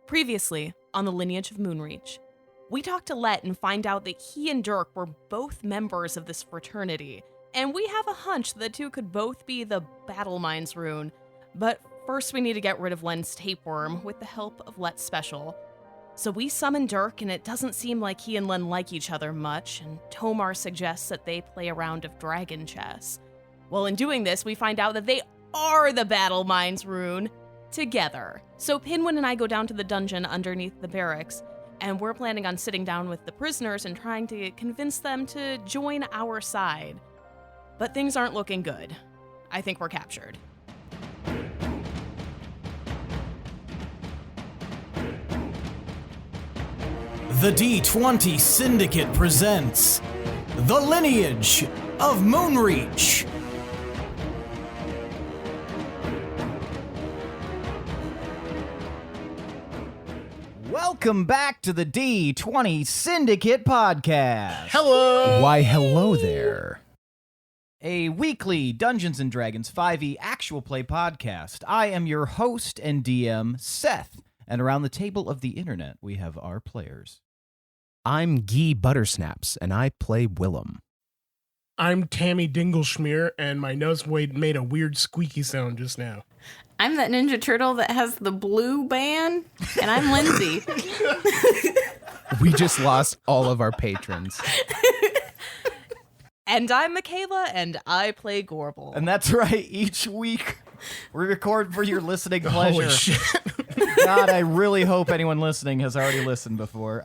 Previously, on the Lineage of Moonreach, we talked to Let and find out that he and Dirk were both members of this fraternity, and we have a hunch the two could both be the Battle Minds rune. But first we need to get rid of Len's tapeworm with the help of Let's Special. So we summon Dirk, and it doesn't seem like he and Len like each other much, and Tomas suggests that they play a round of dragon chess. Well, in doing this, we find out that they are the Battle Minds rune together. So Pinwin and I go down to the dungeon underneath the barracks, and we're planning on sitting down with the prisoners and trying to convince them to join our side. But things aren't looking good. I think we're captured. The D20 Syndicate presents The Lineage of Moonreach. Welcome back to the D20 Syndicate podcast. Hello! Why, hello there. A weekly Dungeons & Dragons 5e actual play podcast. I am your host and DM, Seth, and around the table of the internet, we have our players. I'm Guy Buttersnaps, and I play Willem. I'm Tammy Dingleschmear, and my nose made a weird squeaky sound just now. I'm that Ninja Turtle that has the blue band, and I'm Lindsey. We just lost all of our patrons. And I'm Michaela, and I play Gorbel. And that's right, each week we record for your listening pleasure. Holy shit. God, I really hope anyone listening has already listened before.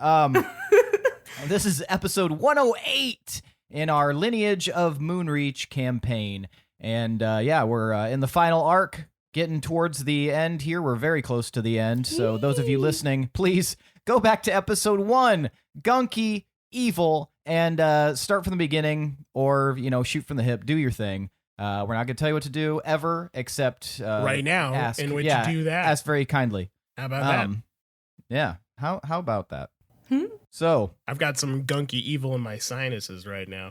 This is episode 108 in our Lineage of Moonreach campaign. And we're in the final arc, getting towards the end here. We're very close to the end. So those of you listening, please go back to episode 1, Gunky, Evil, and start from the beginning, or, shoot from the hip, do your thing. We're not going to tell you what to do ever, except right now, ask, in which you do that. Ask very kindly. How about that? Yeah. How about that? Hmm? So I've got some gunky evil in my sinuses right now.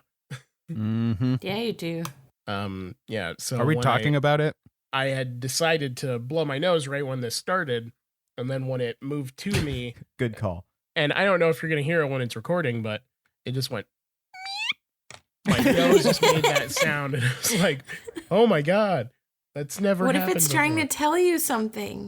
mm-hmm. Yeah, you do. So Are we talking about it? I had decided to blow my nose right when this started, and then when it moved to me, Good call. and I don't know if you're going to hear it when it's recording, but it just went, my nose just made that sound, and it was like, oh my God, that's never What if happened it's trying to before. tell you something?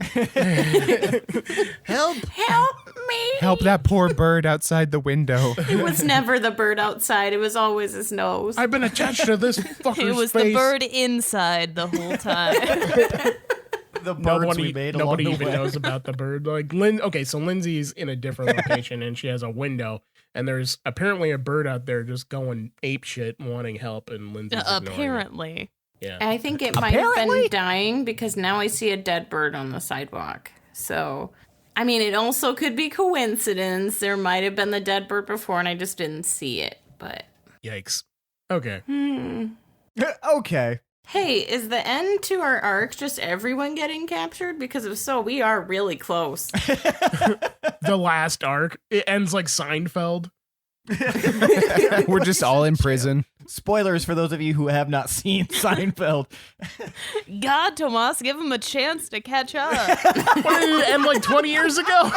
Help! Help me! Help that poor bird outside the window. It was never the bird outside. It was always his nose. I've been attached to this fucker's It was face. the bird inside the whole time. The birds we made along Nobody the even way. knows about the bird. Okay, so Lindsay's in a different location and she has a window, and there's apparently a bird out there just going ape shit, wanting help, and Lindsay's ignoring it. Apparently. Yeah. I think it might have been dying because now I see a dead bird on the sidewalk. So, I mean, it also could be coincidence. There might have been the dead bird before and I just didn't see it, but... Yikes. Okay. Okay. Hey, is the end to our arc just everyone getting captured? Because if so, we are really close. The last arc, it ends like Seinfeld. We're just all in prison. Spoilers for those of you who have not seen Seinfeld. God, Tomas, give him a chance to catch up. What did it end like 20 years ago?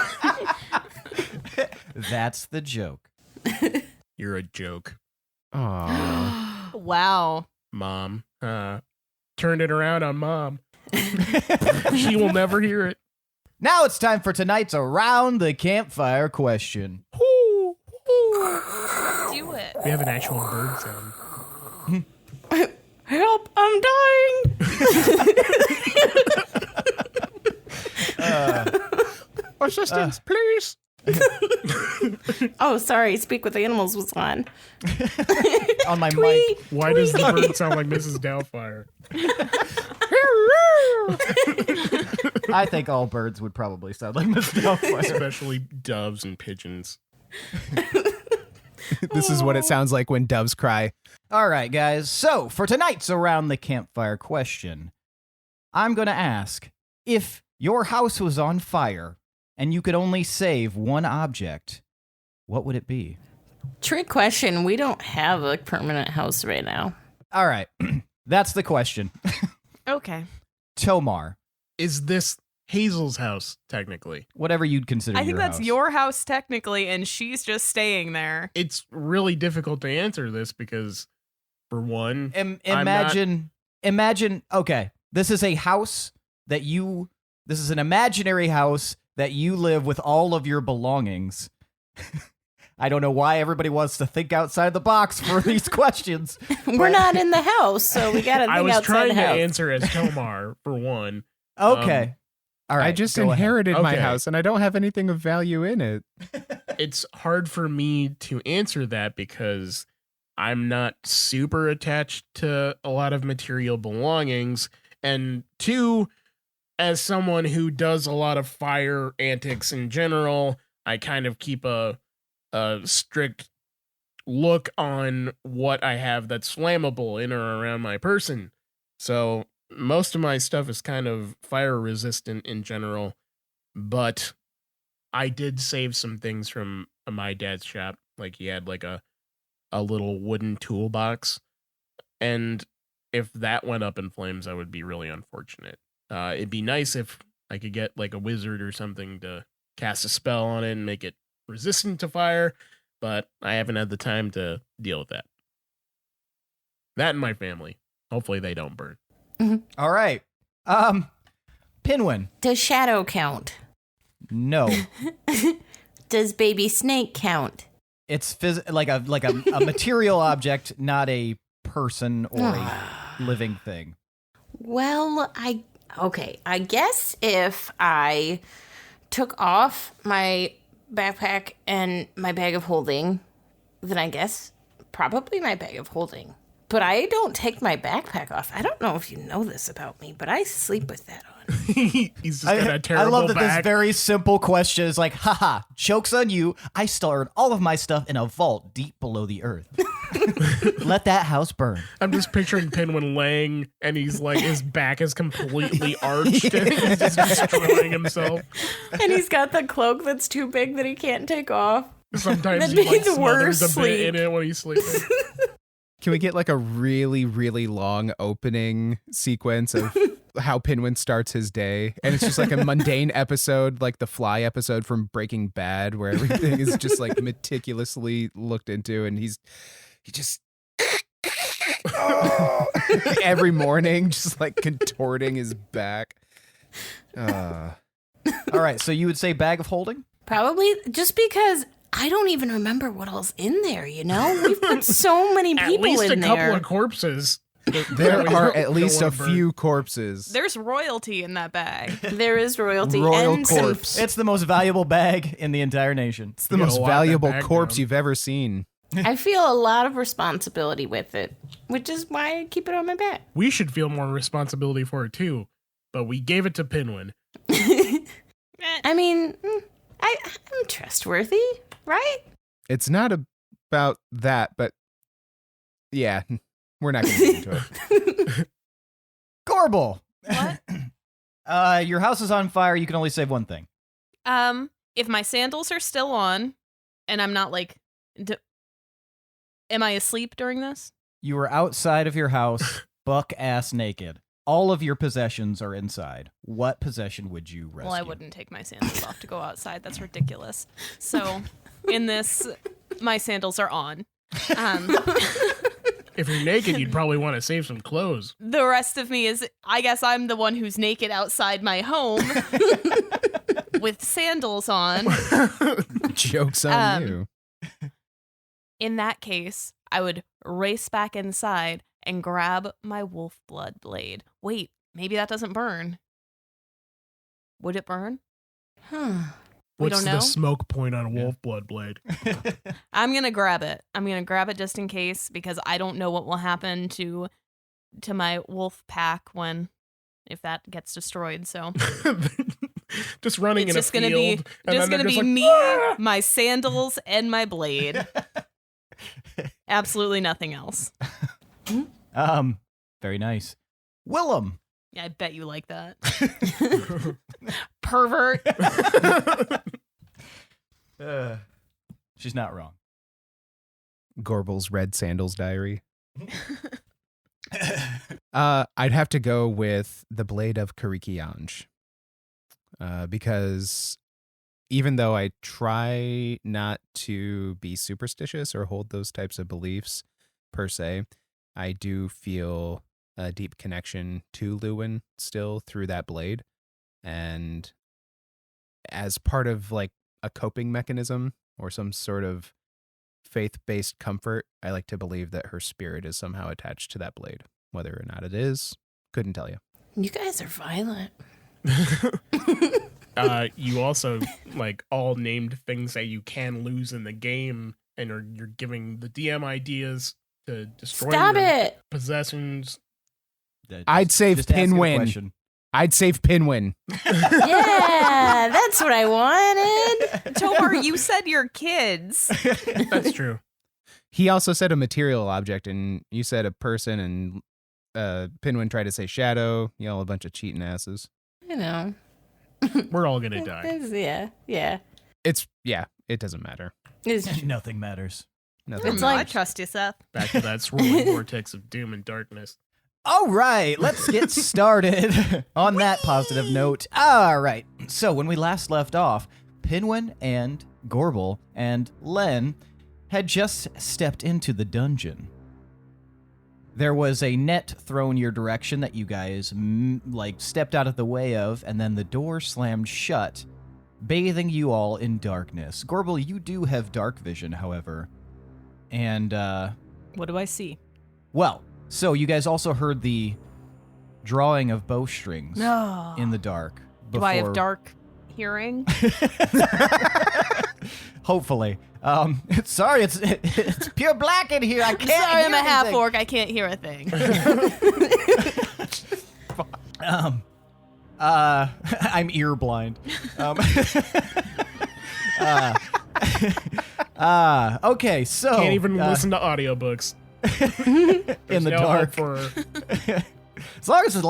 That's the joke. You're a joke, Aww. Wow. Mom. Turned it around on Mom. She will never hear it. Now it's time for tonight's Around the Campfire question. Do it. We have an actual bird sound. Help, I'm dying! Assistance, please. Oh, sorry, Speak with Animals was on. On my mic. Why does the bird sound like Mrs. Doubtfire? I think all birds would probably sound like Miss Doubtfire. Especially doves and pigeons. This is what it sounds like when doves cry. All right, guys. So for tonight's Around the Campfire question, I'm going to ask, if your house was on fire and you could only save one object, what would it be? Trick question. We don't have a permanent house right now. All right. That's the question. Okay. Tomar. Is this Hazel's house, technically. Whatever you'd consider I think your that's house. your house technically, and she's just staying there. It's really difficult to answer this because, for one, Imagine, okay, this is a house that this is an imaginary house that you live with all of your belongings. I don't know why everybody wants to think outside the box for these questions. We're not in the house, so we gotta think I was outside trying the to house. answer as Tomar, for one. Okay. All right. I just go ahead. inherited my Okay. house and I don't have anything of value in it. It's hard for me to answer that because I'm not super attached to a lot of material belongings. And two, as someone who does a lot of fire antics in general, I kind of keep a strict look on what I have that's flammable in or around my person. So most of my stuff is kind of fire resistant in general, but I did save some things from my dad's shop. Like he had like a little wooden toolbox, and if that went up in flames, I would be really unfortunate. It'd be nice if I could get like a wizard or something to cast a spell on it and make it resistant to fire, but I haven't had the time to deal with that. That and my family. Hopefully they don't burn. All right. Pinwin. Does shadow count? No. Does baby snake count? It's like a material object, not a person or a living thing. Well, I guess if I took off my backpack and my bag of holding, then I guess probably my bag of holding. But I don't take my backpack off. I don't know if you know this about me, but I sleep with that on. He's just got a I terrible love that back. this very simple question is like, haha, joke's on you. I stored all of my stuff in a vault deep below the earth. Let that house burn. I'm just picturing Pinwin laying, and he's like, his back is completely arched, and he's just destroying himself. And he's got the cloak that's too big that he can't take off. Sometimes That'd he be like the smothers worst a bit in it when he's sleeping. Can we get like a really, really long opening sequence of how Pinwin starts his day? And it's just like a mundane episode, like the Fly episode from Breaking Bad, where everything is just like meticulously looked into, and he just every morning just like contorting his back. All right, so you would say bag of holding? Probably just because I don't even remember what all's in there, you know? We've put so many At people least in a couple there. of corpses. There are at least a few corpses. There's royalty in that bag. There is royalty Royal and some corpse. It's the most valuable bag in the entire nation. It's the You most gotta lock that valuable bag corpse down. you've ever seen. I feel a lot of responsibility with it, which is why I keep it on my back. We should feel more responsibility for it too, but we gave it to Pinwin. I mean, I'm trustworthy, right? It's not about that, but yeah, we're not going to get into it. Gorbel. What? Your house is on fire. You can only save one thing. If my sandals are still on, and I'm not like, am I asleep during this? You are outside of your house, buck ass naked. All of your possessions are inside. What possession would you rescue? Well, I wouldn't take my sandals off to go outside. That's ridiculous. So, in this, my sandals are on. If you're naked, you'd probably want to save some clothes. The rest of me is, I guess I'm the one who's naked outside my home with sandals on. Joke's on you. In that case, I would race back inside and grab my wolf blood blade. Wait, maybe that doesn't burn. Would it burn? We What's don't know. the smoke point on a wolf blood blade? I'm going to grab it. I'm going to grab it just in case, because I don't know what will happen to my wolf pack if that gets destroyed. So Just running it's in a just going to field. be and just then going to they're be just like, me, "Ah!" my sandals, and my blade. Absolutely nothing else. Very nice. Willem. Yeah, I bet you like that. Pervert. She's not wrong. Gorbel's Red Sandals Diary. I'd have to go with the Blade of Karikianj. because even though I try not to be superstitious or hold those types of beliefs per se, I do feel a deep connection to Lewin still through that blade. And as part of like a coping mechanism or some sort of faith-based comfort, I like to believe that her spirit is somehow attached to that blade. Whether or not it is, couldn't tell you. You guys are violent. You also like all named things that you can lose in the game, and you're giving the DM ideas to destroy Stop your it! possessions. I'd save Just asking a Pinwin. question. I'd save Pinwin. Yeah, that's what I wanted. Tomar, you said your kids. That's true. He also said a material object, and you said a person, and Pinwin tried to say shadow. Y'all a bunch of cheating asses. You know. We're all gonna die. Yeah. It doesn't matter. It's Nothing matters. Nothing. It's I like- trust you, Seth. Back to that swirling vortex of doom and darkness. All right, let's get started on that positive note. All right, so when we last left off, Pinwin and Gorbel and Len had just stepped into the dungeon. There was a net thrown your direction that you guys stepped out of the way of, and then the door slammed shut, bathing you all in darkness. Gorbel, you do have dark vision, however, and What do I see? well, so you guys also heard the drawing of bowstrings No. in the dark. Do I have before- dark hearing? Hopefully. Sorry, it's pure black in here. I can't Sorry, hear I'm a anything. half-orc. I can't hear a thing. I'm ear blind. Okay, so Can't even listen to audiobooks. in There's the no dark. hope for As long as the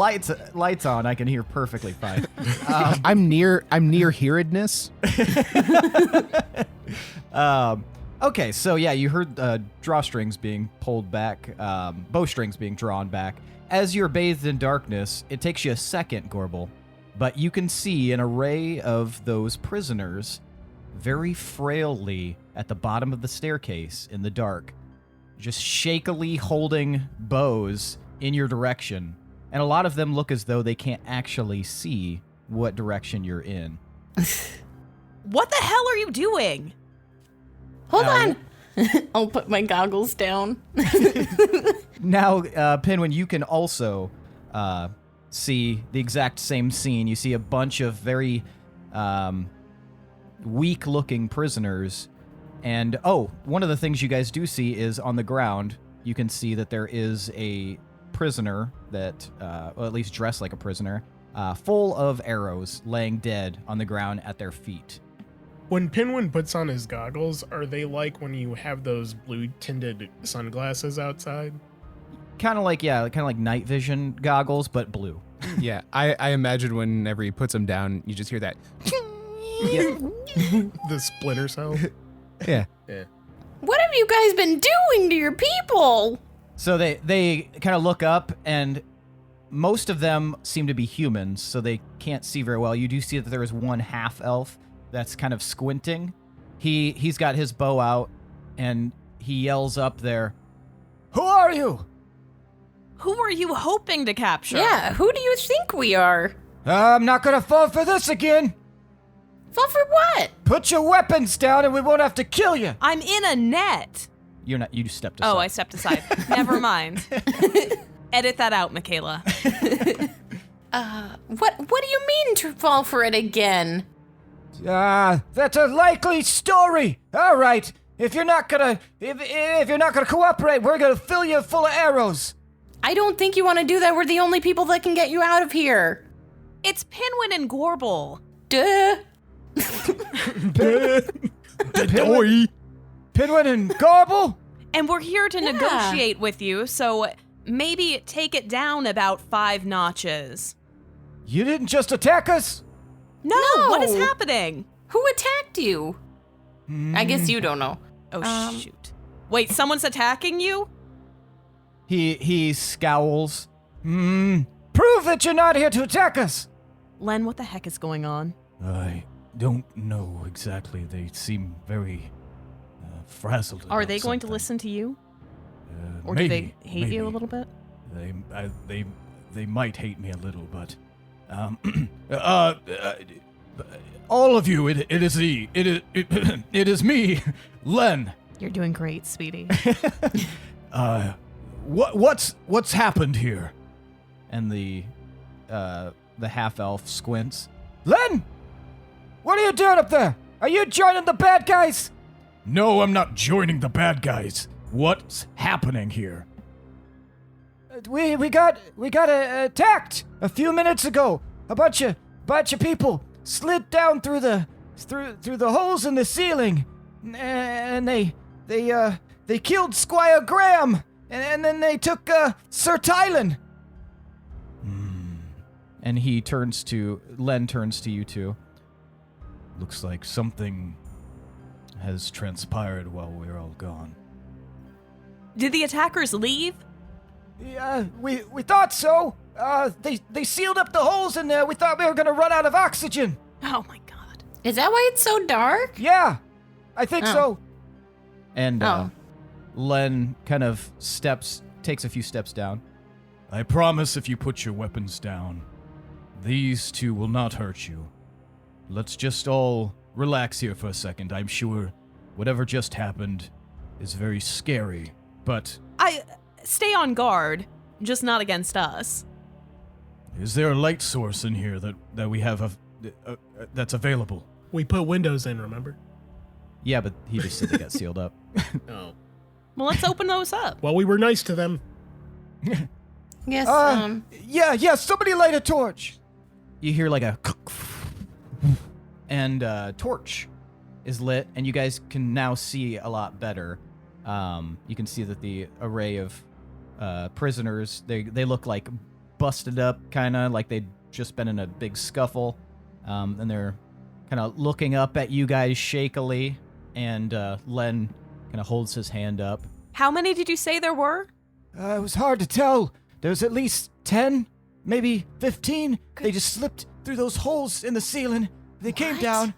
lights on, I can hear perfectly fine. I'm near hearedness. Okay, so yeah, you heard drawstrings being pulled back, bowstrings being drawn back. As you're bathed in darkness, it takes you a second, Gorbel, but you can see an array of those prisoners very frailly at the bottom of the staircase in the dark, just shakily holding bows in your direction. And a lot of them look as though they can't actually see what direction you're in. What the hell are you doing? Hold Now- on. I'll put my goggles down. Now, Pinwin, you can also see the exact same scene. You see a bunch of very weak-looking prisoners. And, one of the things you guys do see is on the ground, you can see that there is a prisoner that, or at least dressed like a prisoner, full of arrows laying dead on the ground at their feet. when Pinwin puts on his goggles, are they like when you have those blue tinted sunglasses outside? Kind of like night vision goggles, but blue. Yeah, I imagine whenever he puts them down, you just hear that. The splinter cell? Yeah. Yeah. What have you guys been doing to your people? So they kind of look up, and most of them seem to be humans, so they can't see very well. You do see that there is one half-elf that's kind of squinting. He's got his bow out, and he yells up there, "Who are you?" Who are you hoping to capture? Yeah, who do you think we are? I'm not gonna fall for this again. Fall for what? Put your weapons down, and we won't have to kill you. I'm in a net. You're not. You stepped aside. Oh, I stepped aside. Never mind. Edit that out, Michaela. What do you mean to fall for it again? That's a likely story. All right. If you're not gonna cooperate, we're gonna fill you full of arrows. I don't think you want to do that. We're the only people that can get you out of here. It's Pinwin and Gorbel. Duh. Pinwin and Gorbel? And we're here to negotiate with you, so maybe take it down about 5 notches. You didn't just attack us? No, No. what is happening? Who attacked you? I guess you don't know. Oh, shoot. Wait, someone's attacking you? He scowls. Prove that you're not here to attack us. Len, what the heck is going on? I don't know exactly. They seem very frazzled. Are about they going to something. listen to you? Or Maybe, do they hate maybe. you a little bit? They might hate me a little, but all of you, it is me, Len. You're doing great, sweetie. What's happened here? And the half elf squints. Len, what are you doing up there? Are you joining the bad guys? No, I'm not joining the bad guys. What's happening here? We got attacked a few minutes ago. A bunch of people slid down through the holes in the ceiling, and they killed Squire Graham, and then they took Sir Tylan. And Len turns to you two. Looks like something has transpired while we're all gone. Did the attackers leave? Yeah, we thought so. They sealed up the holes in there. We thought we were gonna run out of oxygen. Oh my god. Is that why it's so dark? Yeah, I think Oh. so. And Oh. Len kind of takes a few steps down. I promise if you put your weapons down, these two will not hurt you. Let's just all relax here for a second. I'm sure whatever just happened is very scary, but Stay on guard, just not against us. is there a light source in here that we have that's available? We put windows in, remember? Yeah, but he just said they got sealed up. Oh. Well, let's open those up. Well, we were nice to them. Yes, Yeah, somebody light a torch. You hear like a and torch is lit, and you guys can now see a lot better. You can see that the array of prisoners, they look like busted up, kind of like they'd just been in a big scuffle, and they're kind of looking up at you guys shakily, and Len kind of holds his hand up. How many did you say there were? It was hard to tell. There was at least 10, maybe 15. They just slipped through those holes in the ceiling. They came down,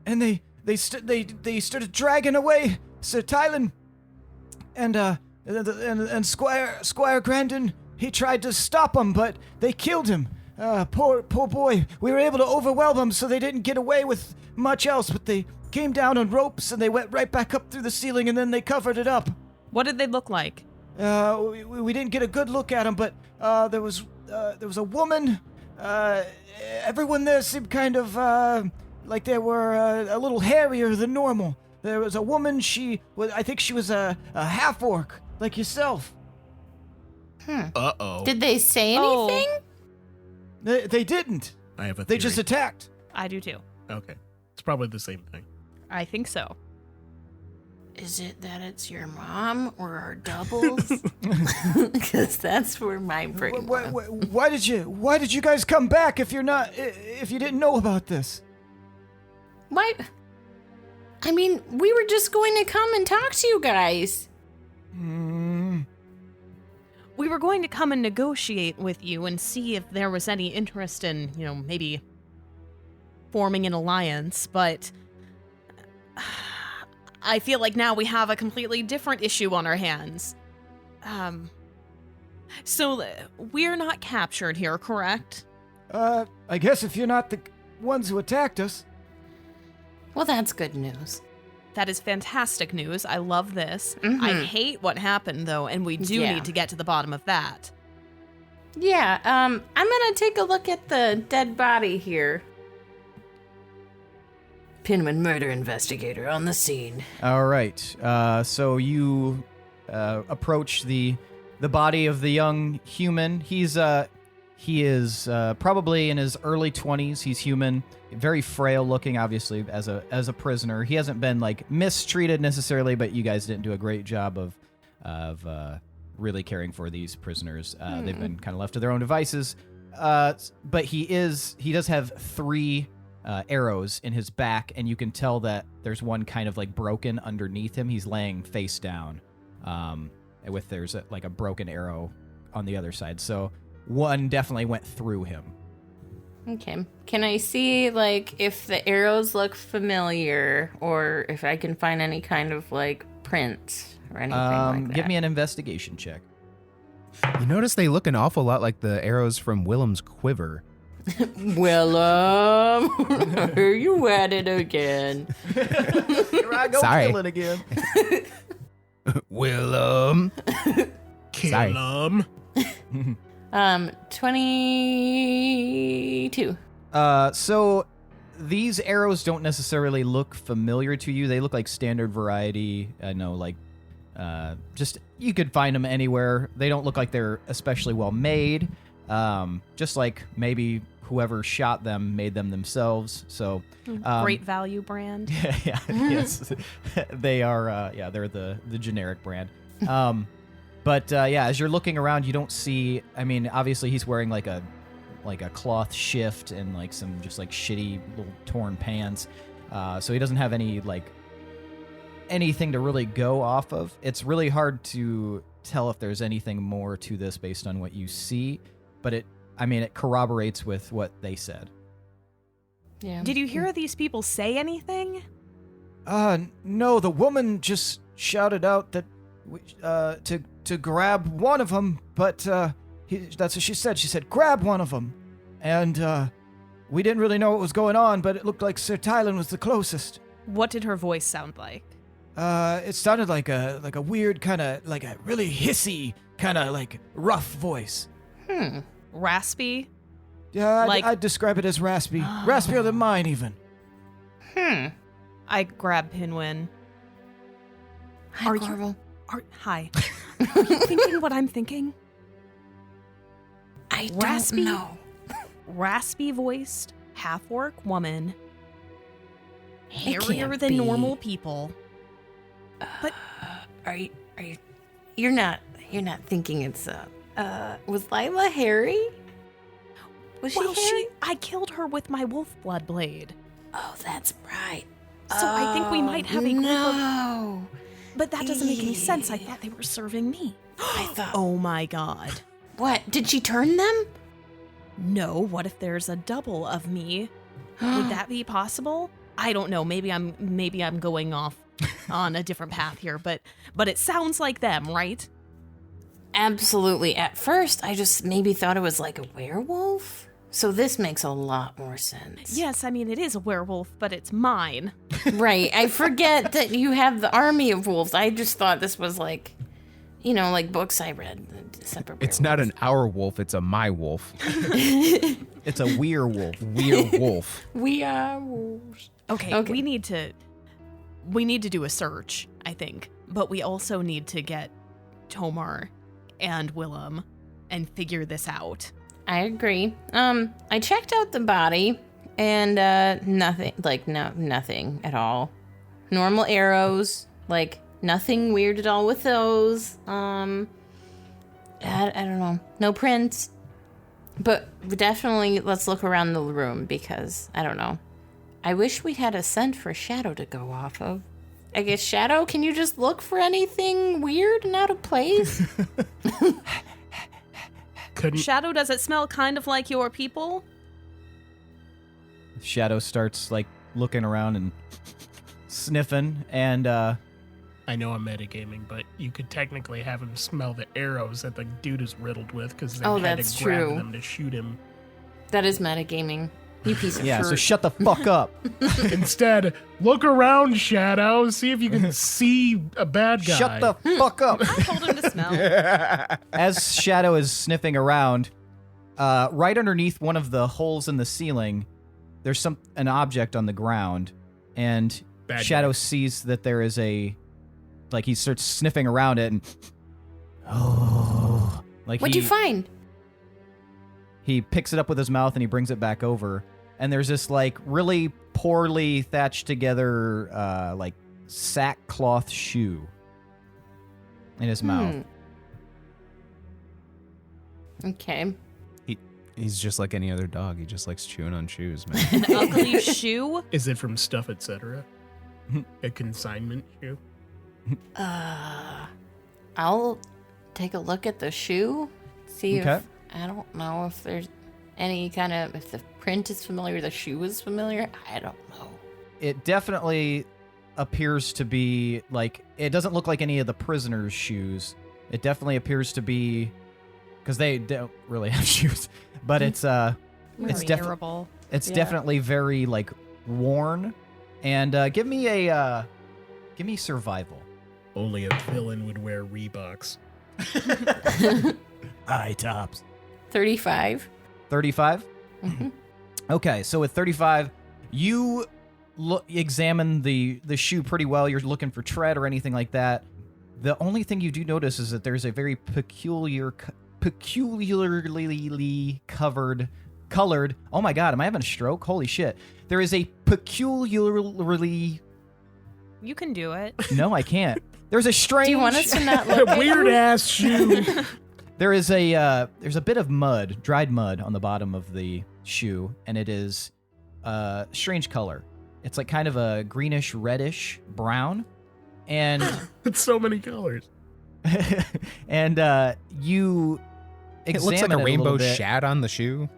and they started dragging away Sir Tylan, and Squire Grandin. He tried to stop them, but they killed him. Poor boy. We were able to overwhelm them, so they didn't get away with much else. But they came down on ropes, and they went right back up through the ceiling, and then they covered it up. What did they look like? We didn't get a good look at them, but there was a woman. Everyone there seemed kind of like they were a little hairier than normal. There was a woman. I think she was a half-orc, like yourself. Uh-oh. did they say Oh. anything? They didn't. I have a They theory. just attacked. I do too. Okay. It's probably the same thing. I think so. Is it that it's your mom or our doubles? Because that's where my brain went. Why did you guys come back if you didn't know about this? Why? I mean, we were just going to come and talk to you guys. We were going to come and negotiate with you and see if there was any interest in, maybe forming an alliance, but I feel like now we have a completely different issue on our hands. So we're not captured here, correct? I guess if you're not the ones who attacked us. Well, that's good news. That is fantastic news. I love this. Mhm. I hate what happened, though, and we do Yeah. need to get to the bottom of that. Yeah, I'm gonna take a look at the dead body here. Pinwin murder investigator on the scene. All right. So you approach the body of the young human. He is probably in his early 20s. He's human, very frail looking, obviously, as a prisoner. He hasn't been like mistreated necessarily, but you guys didn't do a great job of really caring for these prisoners. They've been kind of left to their own devices. But he does have 3 arrows in his back, and you can tell that there's one kind of like broken underneath him. He's laying face down, there's a broken arrow on the other side. So one definitely went through him. Okay. Can I see, like, if the arrows look familiar or if I can find any kind of, like, print or anything like that? Give me an investigation check. You notice they look an awful lot like the arrows from Willem's quiver. Willem, are you at it again? Here I go Sorry. killing again. Willem. Kill 'em. 22. So these arrows don't necessarily look familiar to you. They look like standard variety. I know, like, just you could find them anywhere. They don't look like they're especially well made. Just like maybe whoever shot them made them themselves. So Great value brand. yeah, yes, they are. They're the generic brand. But as you're looking around, you don't see. I mean, obviously he's wearing like a cloth shift and like some just like shitty little torn pants. So he doesn't have anything to really go off of. It's really hard to tell if there's anything more to this based on what you see, but it corroborates with what they said. Yeah. Did you hear these people say anything? No, the woman just shouted out that to grab one of them, but that's what she said. She said, grab one of them. And we didn't really know what was going on, but it looked like Sir Tylan was the closest. What did her voice sound like? It sounded like a weird kind of, like a really hissy, kind of like rough voice. Raspy? Yeah, Like- I'd describe it as raspy. Raspier than mine, even. I grab Pinwin. Hi, Are you- Gorbel. Hi. Are you thinking what I'm thinking? I Raspy? don't know. Raspy voiced, half-orc woman. It Hairier can't than be. normal people. But Are you you're not thinking it's was Lila hairy? Was well, she hairy? I killed her with my wolf blood blade. Oh, that's right. So I think we might have a group of... No. But that doesn't make any sense. I thought they were serving me. I thought Oh my god. What? Did she turn them? No, what if there's a double of me? Would that be possible? I don't know. Maybe I'm going off on a different path here, but it sounds like them, right? Absolutely. At first, I just maybe thought it was like a werewolf. So this makes a lot more sense. Yes, I mean it is a werewolf, but it's mine. Right. I forget that you have the army of wolves. I just thought this was like, like books I read. Separate It's not an our wolf, it's a my wolf. It's a werewolf. We're wolf. We are wolves. Okay, Okay. we need to do a search, I think, but we also need to get Tomar and Willem and figure this out. I agree. I checked out the body and nothing, like nothing at all. Normal arrows, like nothing weird at all with those. I don't know. No prints. But definitely let's look around the room because I don't know. I wish we had a scent for Shadow to go off of. I guess Shadow, can you just look for anything weird and out of place? Couldn't. Shadow, does it smell kind of like your people? Shadow starts like looking around and sniffing, and I know I'm metagaming, but you could technically have him smell the arrows that the dude is riddled with because they Oh, had that's to grab true. them to shoot him. That is metagaming. You piece of yeah. fruit. So shut the fuck up. Instead, look around, Shadow. See if you can see a bad guy. Shut the fuck up. I told him to smell. As Shadow is sniffing around, right underneath one of the holes in the ceiling, there's an object on the ground, and Bad Shadow guy. sees that there is he starts sniffing around it, and What'd you find? He picks it up with his mouth and he brings it back over, and there's this like really poorly thatched together like sackcloth shoe in his mouth. Okay. He's just like any other dog. He just likes chewing on shoes, man. An ugly shoe? Is it from Stuff Etc.? A consignment shoe? I'll take a look at the shoe. See Okay. if I don't know if there's Any kind of, if the print is familiar, the shoe is familiar? I don't know. It definitely appears to be like, it doesn't look like any of the prisoners' shoes. It definitely appears to be, because they don't really have shoes, but it's Terrible. it's Yeah. definitely very like worn. And give me survival. Only a villain would wear Reeboks. High tops. 35. 35? Mhm. Okay, so with 35, you examine the shoe pretty well. You're looking for tread or anything like that. The only thing you do notice is that there's a very peculiarly colored. Oh my god, am I having a stroke? Holy shit. There is a peculiarly. You can do it. No, I can't. There's a strange. Do you want us to not look at Weird you? ass shoe. There's a bit of mud, dried mud on the bottom of the shoe, and it is a strange color. It's like kind of a greenish, reddish brown, and It's so many colors. and you It examine looks like a little rainbow bit. shad on the shoe.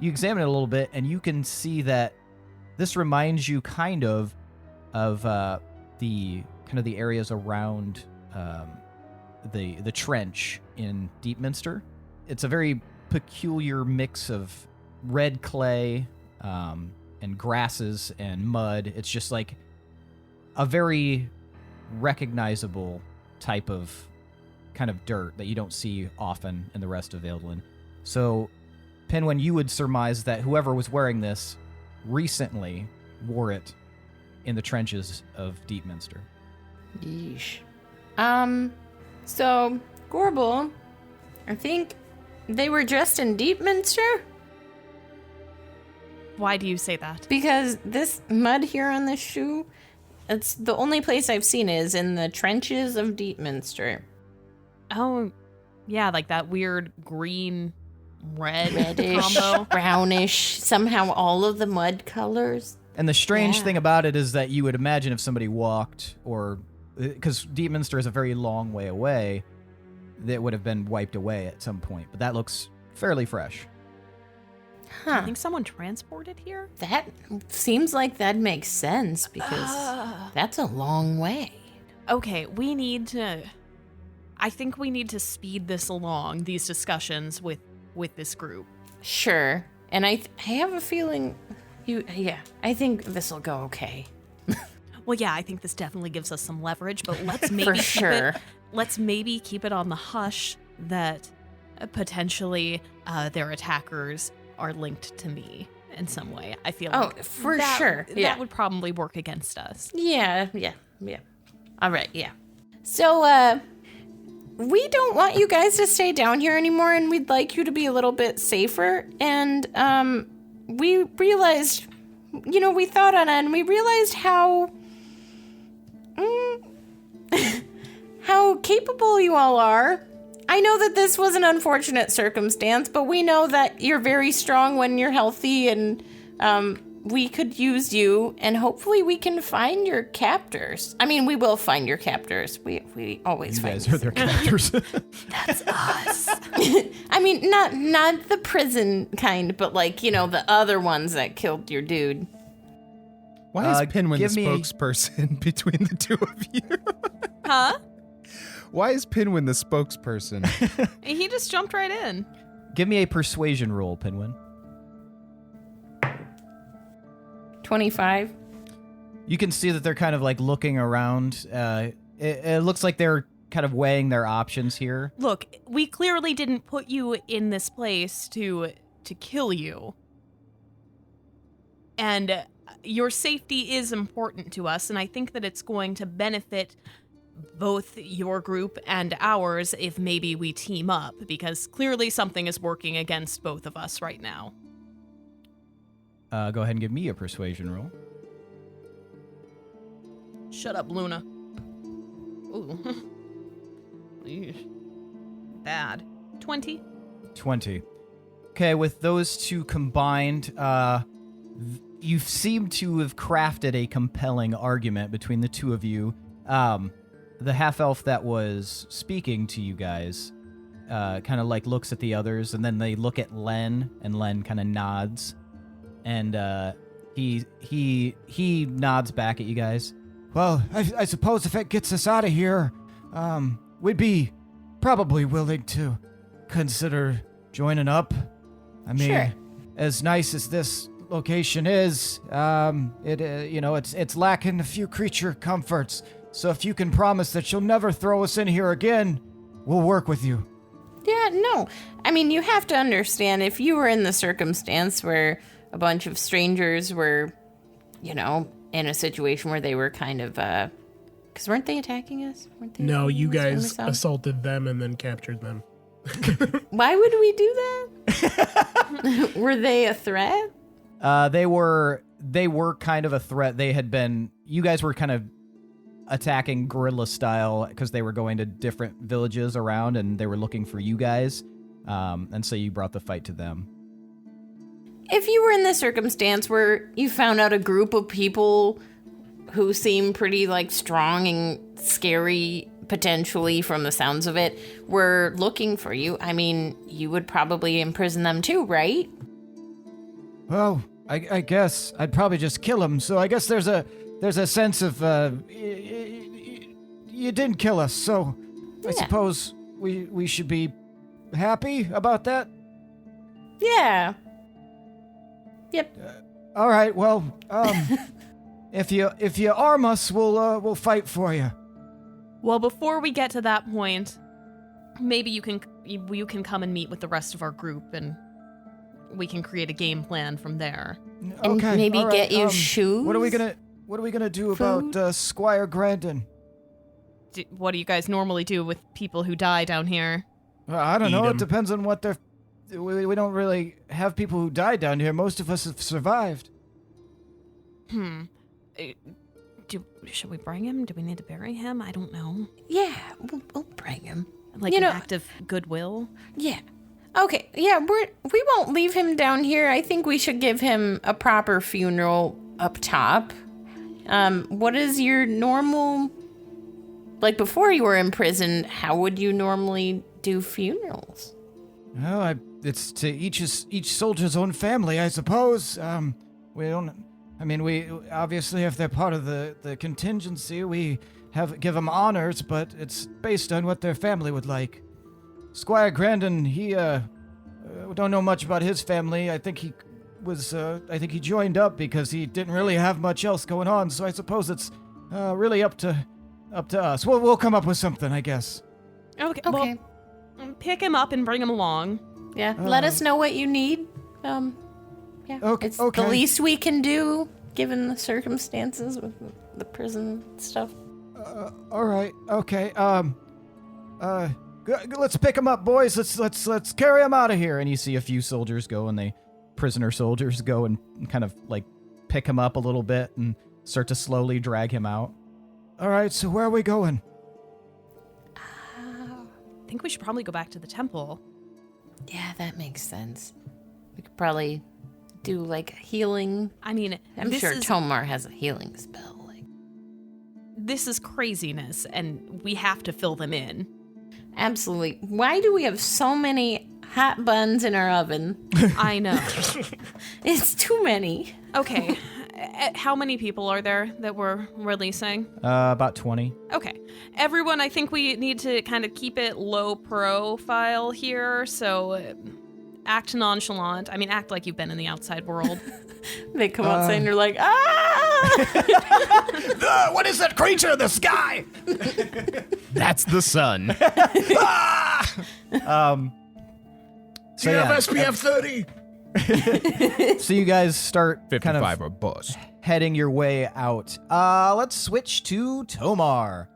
You examine it a little bit, and you can see that this reminds you kind of the areas around the trench in Deepminster. It's a very peculiar mix of red clay and grasses and mud. It's just like a very recognizable type of kind of dirt that you don't see often in the rest of Eldlin. So, Pinwin, you would surmise that whoever was wearing this recently wore it in the trenches of Deepminster. Yeesh. So, Gorbel, I think they were dressed in Deepminster? Why do you say that? Because this mud here on this shoe, it's the only place I've seen is in the trenches of Deepminster. Oh, yeah, like that weird green red Reddish, combo. brownish, somehow all of the mud colors. And the strange Yeah. thing about it is that you would imagine if somebody walked, or because Deepminster is a very long way away, that would have been wiped away at some point. But that looks fairly fresh. I Huh. think someone transported here. That seems like that makes sense because that's a long way. Okay, I think we need to speed this along, these discussions with this group. Sure. And I have a feeling I think this will go okay. Well, yeah, I think this definitely gives us some leverage, but let's maybe For keep sure. let's maybe keep it on the hush that potentially their attackers are linked to me in some way. I feel Oh, like for that- sure. That Yeah. would probably work against us. Yeah. All right, yeah. So, we don't want you guys to stay down here anymore, and we'd like you to be a little bit safer. And, we realized, we thought on it, and we realized how capable you all are. I know that this was an unfortunate circumstance, but we know that you're very strong when you're healthy, and we could use you, and hopefully we can find your captors. I mean, we will find your captors. We always You find guys are their captors. That's us. I mean, not the prison kind, but like, the other ones that killed your dude. Why is Pinwin give the me- spokesperson between the two of you? Huh? Why is Pinwin the spokesperson? He just jumped right in. Give me a persuasion roll, Pinwin. 25. You can see that they're kind of like looking around. It looks like they're kind of weighing their options here. Look, we clearly didn't put you in this place to kill you. And your safety is important to us, and I think that it's going to benefit both your group and ours if maybe we team up, because clearly something is working against both of us right now. Go ahead and give me a persuasion roll. Shut up, Luna. Ooh. Eesh. Bad. 20. 20. Okay, with those two combined, you seem to have crafted a compelling argument between the two of you. The half-elf that was speaking to you guys kind of like looks at the others, and then they look at Len, and Len kind of nods, and he nods back at you guys. Well, I suppose if it gets us out of here, we'd be probably willing to consider joining up. I mean, Sure. as nice as this location is, it's lacking a few creature comforts. So if you can promise that you'll never throw us in here again, we'll work with you. Yeah, no. I mean, you have to understand, if you were in the circumstance where a bunch of strangers were, in a situation where they were kind of, because weren't they attacking us? No, you attacking us when we guys saw them? assaulted them and then captured them. Why would we do that? Were they a threat? They were kind of a threat. You guys were kind of attacking guerrilla style because they were going to different villages around and they were looking for you guys. And so you brought the fight to them. If you were in the circumstance where you found out a group of people who seem pretty strong and scary, potentially from the sounds of it, were looking for you, I mean, you would probably imprison them too, right? Well, I guess I'd probably just kill him. So I guess there's a sense of you didn't kill us. So I suppose we should be happy about that. Yeah. Yep. All right. Well, if you arm us, we'll fight for you. Well, before we get to that point, maybe you can come and meet with the rest of our group, and we can create a game plan from there. And Okay. maybe all right, get you shoes. What are we gonna do Food? about Squire Grandin? What do you guys normally do with people who die down here? I don't Eat know. 'em. It depends on what they're. We don't really have people who die down here. Most of us have survived. Should we bring him? Do we need to bury him? I don't know. Yeah, we'll bring him. Like an act of goodwill? Yeah. Okay. Yeah, we won't leave him down here. I think we should give him a proper funeral up top. What is your normal? Before you were in prison, how would you normally do funerals? Well, it's to each soldier's own family, I suppose. We don't. I mean, we obviously, if they're part of the contingency, we give them honors, but it's based on what their family would like. Squire Grandin, we don't know much about his family. I think he joined up because he didn't really have much else going on. So I suppose it's really up to us. We'll come up with something, I guess. Okay. Okay. Well, pick him up and bring him along. Yeah. Let us know what you need. Yeah. Okay, It's okay. the least we can do given the circumstances with the prison stuff. All right. Okay. Let's pick him up, boys. Let's carry him out of here. And you see a few soldiers go, and prisoner soldiers go and kind of pick him up a little bit and start to slowly drag him out. All right. So where are we going? I think we should probably go back to the temple. Yeah, that makes sense. We could probably do healing. I mean, I'm sure Tomar has a healing spell. This is craziness, and we have to fill them in. Absolutely. Why do we have so many hot buns in our oven? I know. It's too many. Okay. How many people are there that we're releasing? About 20. Okay. Everyone, I think we need to kind of keep it low profile here, so act nonchalant. I mean, act like you've been in the outside world. They come outside and they're like, ah! What is that creature in the sky? That's the sun. So You yeah, have SPF 30. so you guys start 55 kind of or bust. heading your way out. Let's switch to Tomar.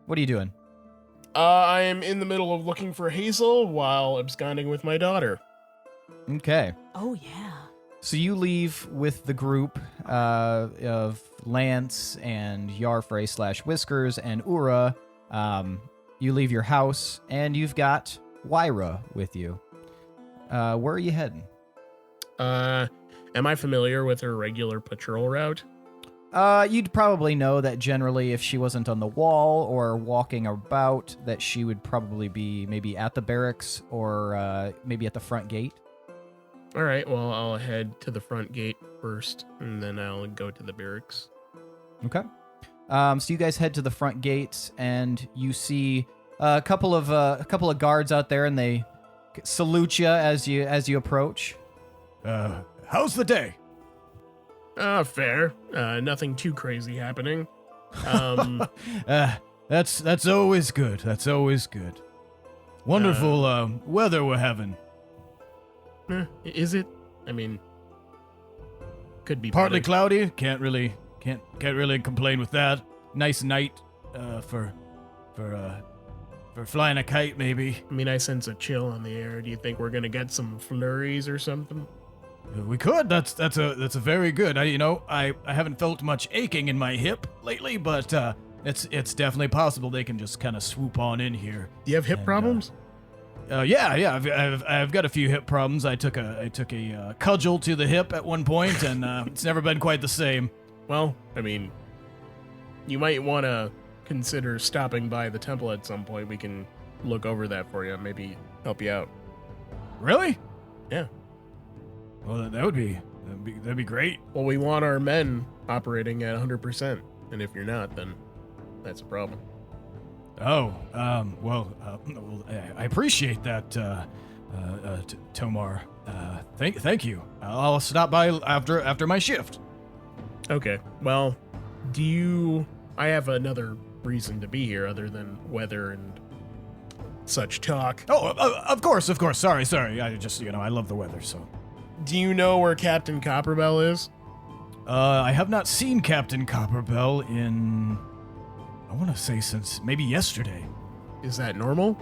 What are you doing? I am in the middle of looking for Hazel while absconding with my daughter. Okay. Oh, yeah. So you leave with the group of Lance and Yarfrey / Whiskers and Ura. You leave your house, and you've got Wyra with you. Where are you heading? Am I familiar with her regular patrol route? You'd probably know that generally if she wasn't on the wall or walking about, that she would probably be maybe at the barracks or maybe at the front gate. All right, well, I'll head to the front gate first, and then I'll go to the barracks. Okay. So you guys head to the front gates, and you see a couple of guards out there, and they salute you as you approach. How's the day? Fair. Nothing too crazy happening. That's always good. That's always good. Wonderful weather we're having. Is it? I mean, could be Partly better. cloudy. Can't really complain with that. Nice night for flying a kite, maybe. I mean, I sense a chill on the air. Do you think we're gonna get some flurries or something? We could. That's a very good. I haven't felt much aching in my hip lately, but it's definitely possible they can just kind of swoop on in here. Do you have hip And, problems? Yeah. I've got a few hip problems. I took a cudgel to the hip at one point, and it's never been quite the same. Well, I mean, you might want to consider stopping by the temple at some point. We can look over that for you, maybe help you out. Really? Yeah. Well, that'd be great. Well, we want our men operating at 100%, and if you're not, then that's a problem. Oh, well, I appreciate that, Tomar. Thank you. I'll stop by after my shift. Okay. Well, I have another reason to be here other than weather and such talk. Oh, of course. Sorry. I just, I love the weather, so. Do you know where Captain Copperbell is? I have not seen Captain Copperbell in, I want to say since maybe yesterday. Is that normal?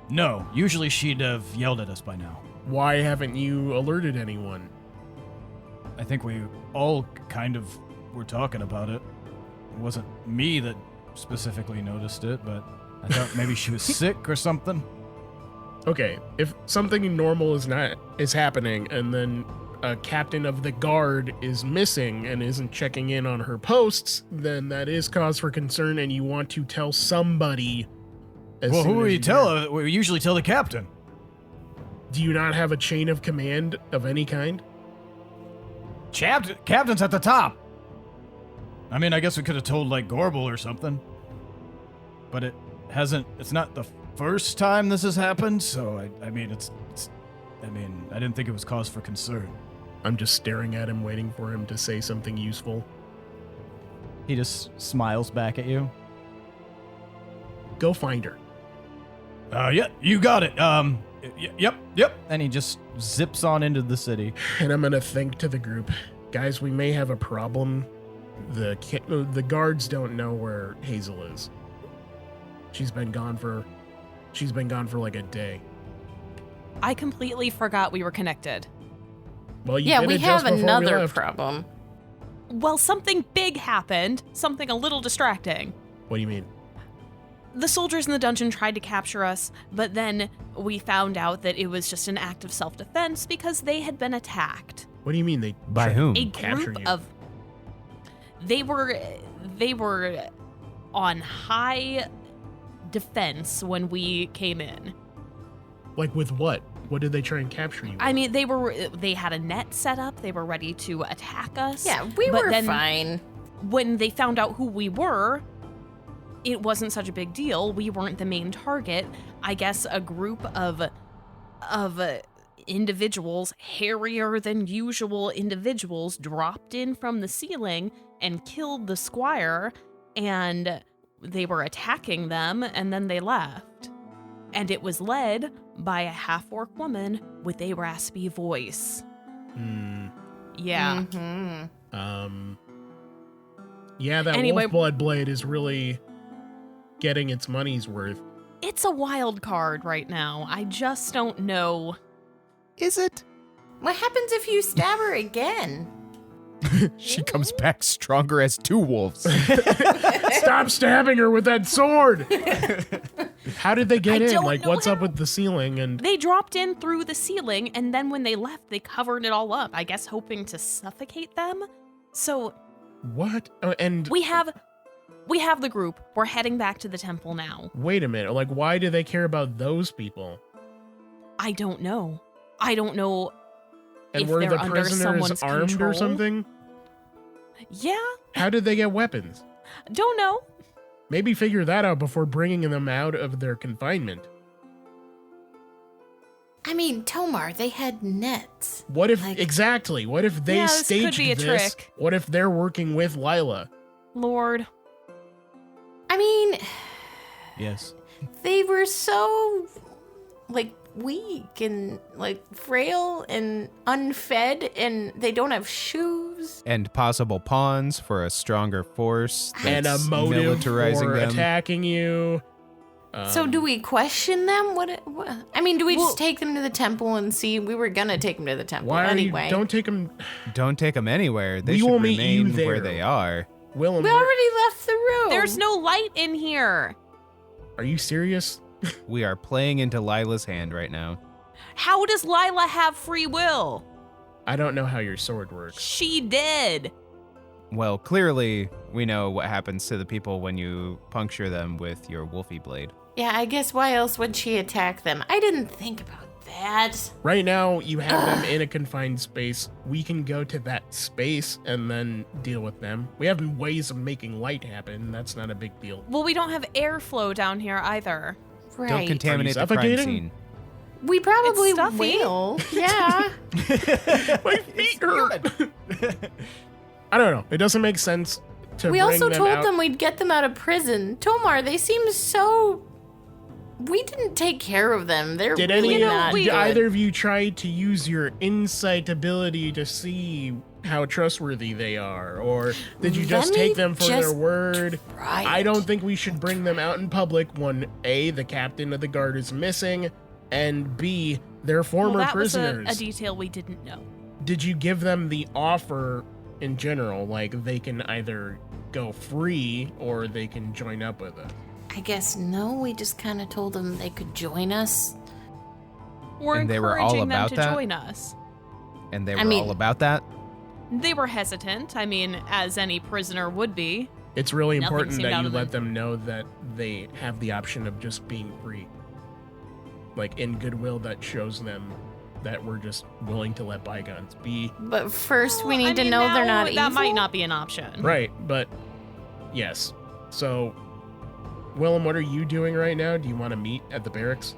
No, usually she'd have yelled at us by now. Why haven't you alerted anyone? I think we all kind of were talking about it. It wasn't me that specifically noticed it, but I thought maybe she was sick or something. Okay, if something normal is happening and then a captain of the guard is missing and isn't checking in on her posts, then that is cause for concern and you want to tell somebody. Well, who will you tell? We usually tell the captain. Do you not have a chain of command of any kind? Captain's at the top. I mean, I guess we could have told like Gorbel or something. But it's not the first time this has happened, so I mean, I didn't think it was cause for concern. I'm just staring at him, waiting for him to say something useful. He just smiles back at you. Go find her. Yeah, you got it. Yep. And he just zips on into the city. And I'm gonna think to the group, guys, we may have a problem. The guards don't know where Hazel is. She's been gone for like a day. I completely forgot we were connected. Well, you Yeah, did we it have just before we another left. problem. Well, something big happened, something a little distracting. What do you mean? The soldiers in the dungeon tried to capture us, but then we found out that it was just an act of self-defense because they had been attacked. What do you mean they By whom? A capture group you? of they were on high defense when we came in. Like with what? What did they try and capture you? I mean, they had a net set up. They were ready to attack us. Yeah, we but were then fine. When they found out who we were, it wasn't such a big deal. We weren't the main target. I guess a group of individuals, hairier than usual individuals, dropped in from the ceiling and killed the squire, and they were attacking them, and then they left. And it was led by a half-orc woman with a raspy voice. Yeah. Mm-hmm. Yeah, that Anyway- Wolfblood blade is really getting its money's worth. It's a wild card right now. I just don't know. Is it? What happens if you stab her again? She comes back stronger as two wolves. Stop stabbing her with that sword! How did they get I in? don't Like, know what's up how. with the ceiling? And They dropped in through the ceiling, and then when they left, they covered it all up, I guess hoping to suffocate them. So What? Oh, and We have the group. We're heading back to the temple now. wait a minute. Like, why do they care about those people? I don't know. I don't know And if were they're the under prisoners someone's armed control. or something? Yeah, How did they get weapons? don't know. Maybe figure that out before bringing them out of their confinement. I mean, Tomar, they had nets. What if Like- exactly? What if they Yeah, this could staged be a this? trick. What if they're working with Lila? Lord. I mean, Yes. they were so, like, weak and, like, frail and unfed, and they don't have shoes. And possible pawns for a stronger force. And a that's motive militarizing for them. attacking you. So do we question them? I mean, do we Well- just take them to the temple and see? We were gonna take them to the temple Why are anyway. you? Don't take them, Don't take them anywhere. They We should will meet you remain where there. they are. Willem. We already left the room. There's no light in here. Are you serious? We are playing into Lila's hand right now. How does Lila have free will? I don't know how your sword works. She did. Well, clearly, we know what happens to the people when you puncture them with your wolfie blade. Yeah, I guess why else would she attack them? I didn't think about that. Right now, you have them in a confined space. We can go to that space and then deal with them. We have ways of making light happen. That's not a big deal. Well, we don't have airflow down here either. Right. Don't contaminate the crime suffocating? scene. We probably It's stuffy. will. Yeah. My feet hurt. I don't know. It doesn't make sense to We bring also them told out. them we'd get them out of prison. Tomar, they seem so. We didn't take care of them. They're Did really any not did good. either of you try to use your insight ability to see how trustworthy they are, or did you just Let me take them for their just word? try I it. don't think we should bring them out in public when A, the captain of the guard is missing, and B, they're former Well, that prisoners. was a detail we didn't know. Did you give them the offer in general, like they can either go free or they can join up with us? I guess no. We just kind of told them they could join us. We're And they were all encouraging them about to that? join us. And they I were mean- all about that. They were hesitant. I mean, as any prisoner would be. It's really Nothing important seemed that out you of let them know that they have the option of just being free. Like in goodwill, that shows them that we're just willing to let bygones be. But first, we Well, need I to mean, know they're now not That evil. might not be an option. Right, but yes. So, Willem, what are you doing right now? Do you want to meet at the barracks?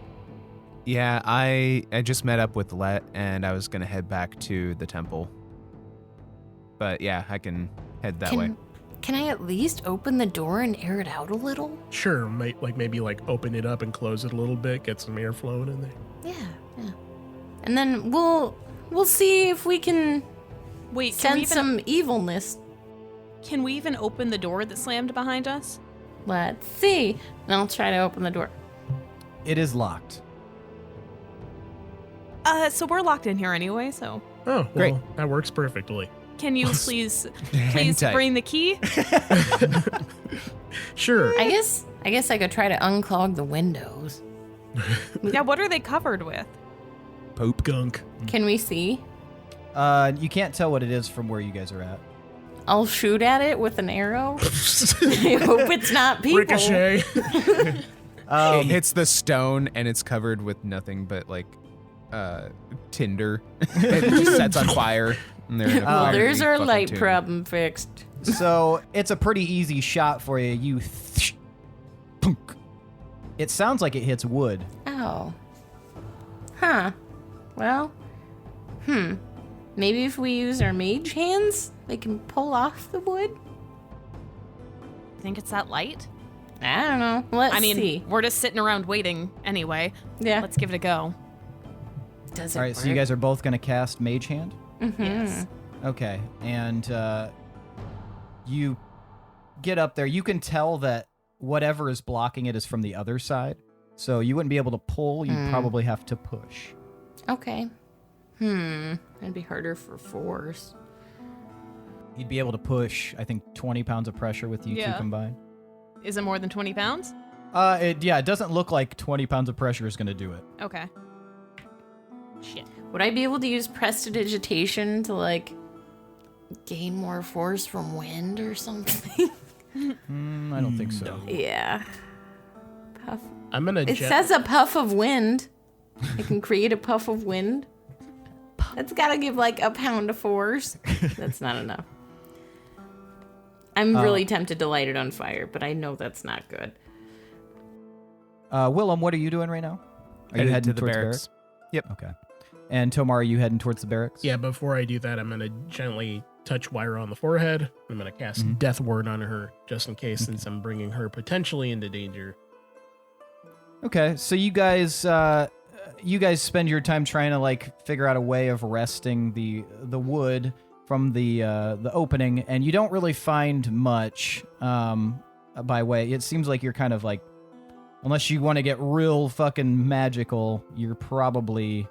Yeah, I just met up with Let, and I was gonna head back to the temple. But yeah, I can head that way. Can I at least open the door and air it out a little? Sure, maybe open it up and close it a little bit, get some air flowing in there. Yeah. And then we'll see if we can Wait, can we, sense some evilness. can we even open the door that slammed behind us? Let's see. And I'll try to open the door. It is locked. So we're locked in here anyway, so Oh, well, Great. that works perfectly. can you please Hang tight. bring the key? Sure. I guess I could try to unclog the windows. Yeah, what are they covered with? Poop. Gunk. Can we see? You can't tell what it is from where you guys are at. I'll shoot at it with an arrow. I hope it's not people. Ricochet. It hits the stone, and it's covered with nothing but tinder. It just sets on fire. And they're in a Well, fiery there's our fucking light tomb. problem fixed. So it's a pretty easy shot for you. Punk. It sounds like it hits wood. Oh. Huh. Well, maybe if we use our mage hands, they can pull off the wood? Think it's that light? I don't know. Let's I mean, see. we're just sitting around waiting anyway. Yeah. Let's give it a go. Does it All right, so you work? guys are both going to cast Mage Hand? Yes. Okay, and you get up there. You can tell that whatever is blocking it is from the other side. So you wouldn't be able to pull. You'd probably have to push. Okay. That'd be harder for force. You'd be able to push, I think, 20 pounds of pressure with you two Yeah. combined. Is it more than 20 pounds? It doesn't look like 20 pounds of pressure is going to do it. Okay. Shit. Would I be able to use prestidigitation to gain more force from wind or something? I don't think so. Yeah. Puff. I'm gonna. It says a puff of wind. I can create a puff of wind. That's gotta give like a pound of force. That's not enough. I'm really tempted to light it on fire, but I know that's not good. Willem, what are you doing right now? Are you heading to the towards barracks? Yep. Okay. And Tomar, are you heading towards the barracks? Yeah, before I do that, I'm gonna gently touch Wyra on the forehead. I'm gonna cast Death Ward on her just in case, since I'm bringing her potentially into danger. Okay, so you guys spend your time trying to like figure out a way of wresting the wood from the opening, and you don't really find much by way. It seems like you're kind of like, unless you want to get real fucking magical, you're probably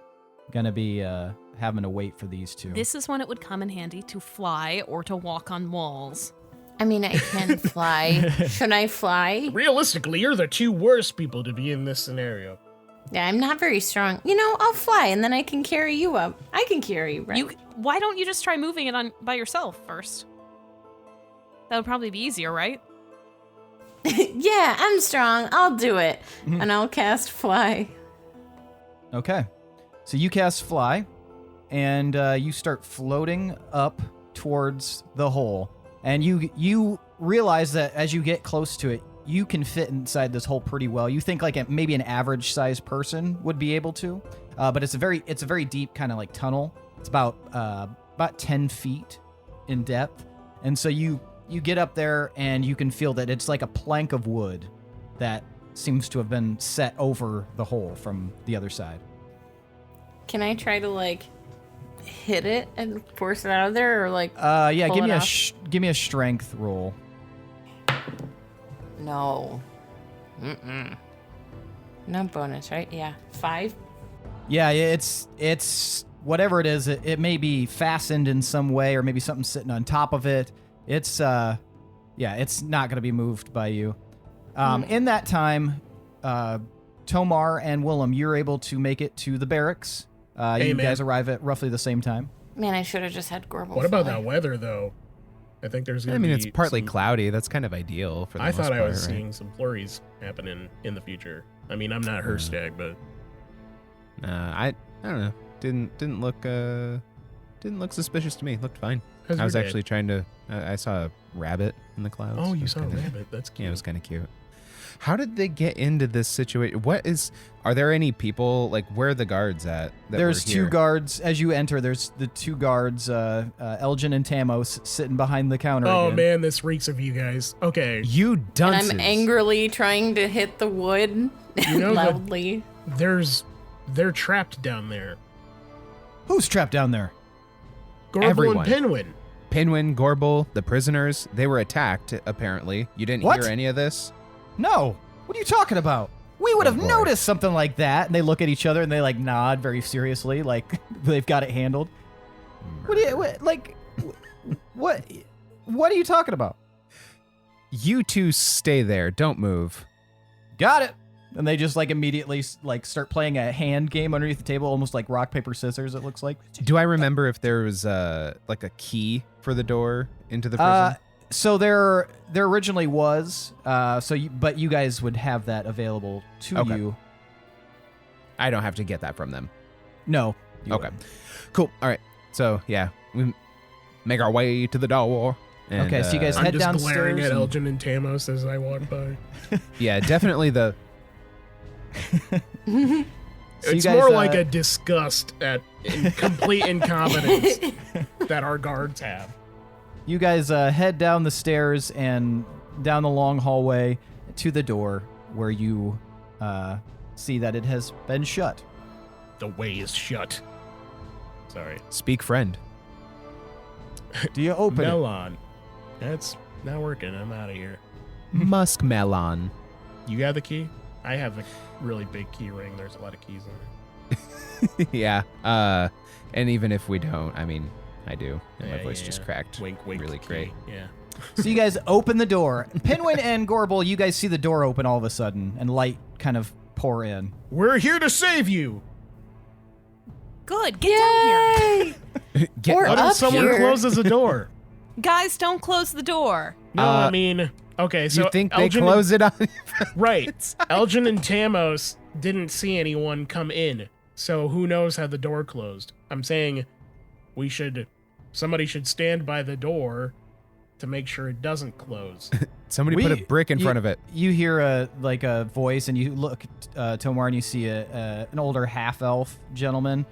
gonna be having to wait for these two. This is when it would come in handy to fly or to walk on walls. I mean, I can fly. Should I fly? Realistically, you're the two worst people to be in this scenario. Yeah, I'm not very strong. You know, I'll fly and then I can carry you up. I can carry you, right? Why don't you just try moving it on by yourself first? That would probably be easier, right? Yeah, I'm strong. I'll do it. And I'll cast fly. Okay. So you cast fly, and you start floating up towards the hole. And you realize that as you get close to it, you can fit inside this hole pretty well. You think like maybe an average-sized person would be able to, but it's a very deep kind of like tunnel. It's about 10 feet in depth, and so you get up there and you can feel that it's like a plank of wood that seems to have been set over the hole from the other side. Can I try to like hit it and force it out of there, or like? Yeah. pull Give me a strength roll. No. No bonus, right? Yeah, 5. Yeah, it's whatever it is. It may be fastened in some way, or maybe something sitting on top of it. It's it's not gonna be moved by you. In that time, Tomar and Willem, you're able to make it to the barracks. You guys arrive at roughly the same time. Man, I should have just had Gorbel. What about fly. that weather, though? I think there's gonna I mean, be it's partly some- cloudy. That's kind of ideal for the I most thought I part, was right? seeing some flurries happening in the future. I mean, I'm not her stag, but I don't know. Didn't look suspicious to me. Looked fine. how's I was your day? actually trying to. I saw a rabbit in the clouds. Oh, It you was saw a kinda- rabbit. That's cute. Yeah, it was kind of cute. How did they get into this situation? Are there any people, like, where are the guards at? There's two guards as you enter. There's the two guards, Elgin and Tamos, sitting behind the counter. Oh again. man, this reeks of you guys. Okay, You And dunces. I'm angrily trying to hit the wood You know that- loudly. they're trapped down there. Who's trapped down there? Gorbel Everyone. and Pinwin. Pinwin, Gorbel, the prisoners, they were attacked, apparently. You didn't What? hear any of this? No. What are you talking about? We would Oh, have boy. noticed something like that. And they look at each other and they like nod very seriously, like they've got it handled. What are you talking about? You two stay there. Don't move. Got it. And they just like immediately like start playing a hand game underneath the table, almost like rock paper scissors. It looks like. Do I remember if there was like a key for the door into the prison? So there originally was. But you guys would have that available to Okay. you. I don't have to get that from them. No. you Okay. wouldn't. Cool. All right. So yeah, we make our way to the door. And, Okay, so you guys I'm head just downstairs. glaring at and- Elgin and Tamos as I walk by. yeah, definitely the. So you It's guys, more like a disgust at complete incompetence that our guards have. You guys head down the stairs and down the long hallway to the door where you see that it has been shut. The way is shut. Sorry. Speak friend. Do you open it? Melon. That's not working. I'm out of here. Muskmelon. You got the key? I have a really big key ring. There's a lot of keys in it. Yeah. And even if we don't, I mean, I do. And my Yeah, voice yeah, just yeah. cracked. Wink, wink. Really key. great. Yeah. So you guys open the door. Pinwin and Gorbel, you guys see the door open all of a sudden and light kind of pour in. We're here to save you. Good, get down here. Or What up if someone here. closes a door? Guys, don't close the door. No, I mean, okay, so you think they Elgin close it on? Right. Elgin and Tamos didn't see anyone come in, so who knows how the door closed. I'm saying somebody should stand by the door to make sure it doesn't close. Somebody put a brick in front of it. You hear a voice, and you look, Tomar, and you see an older half-elf gentleman.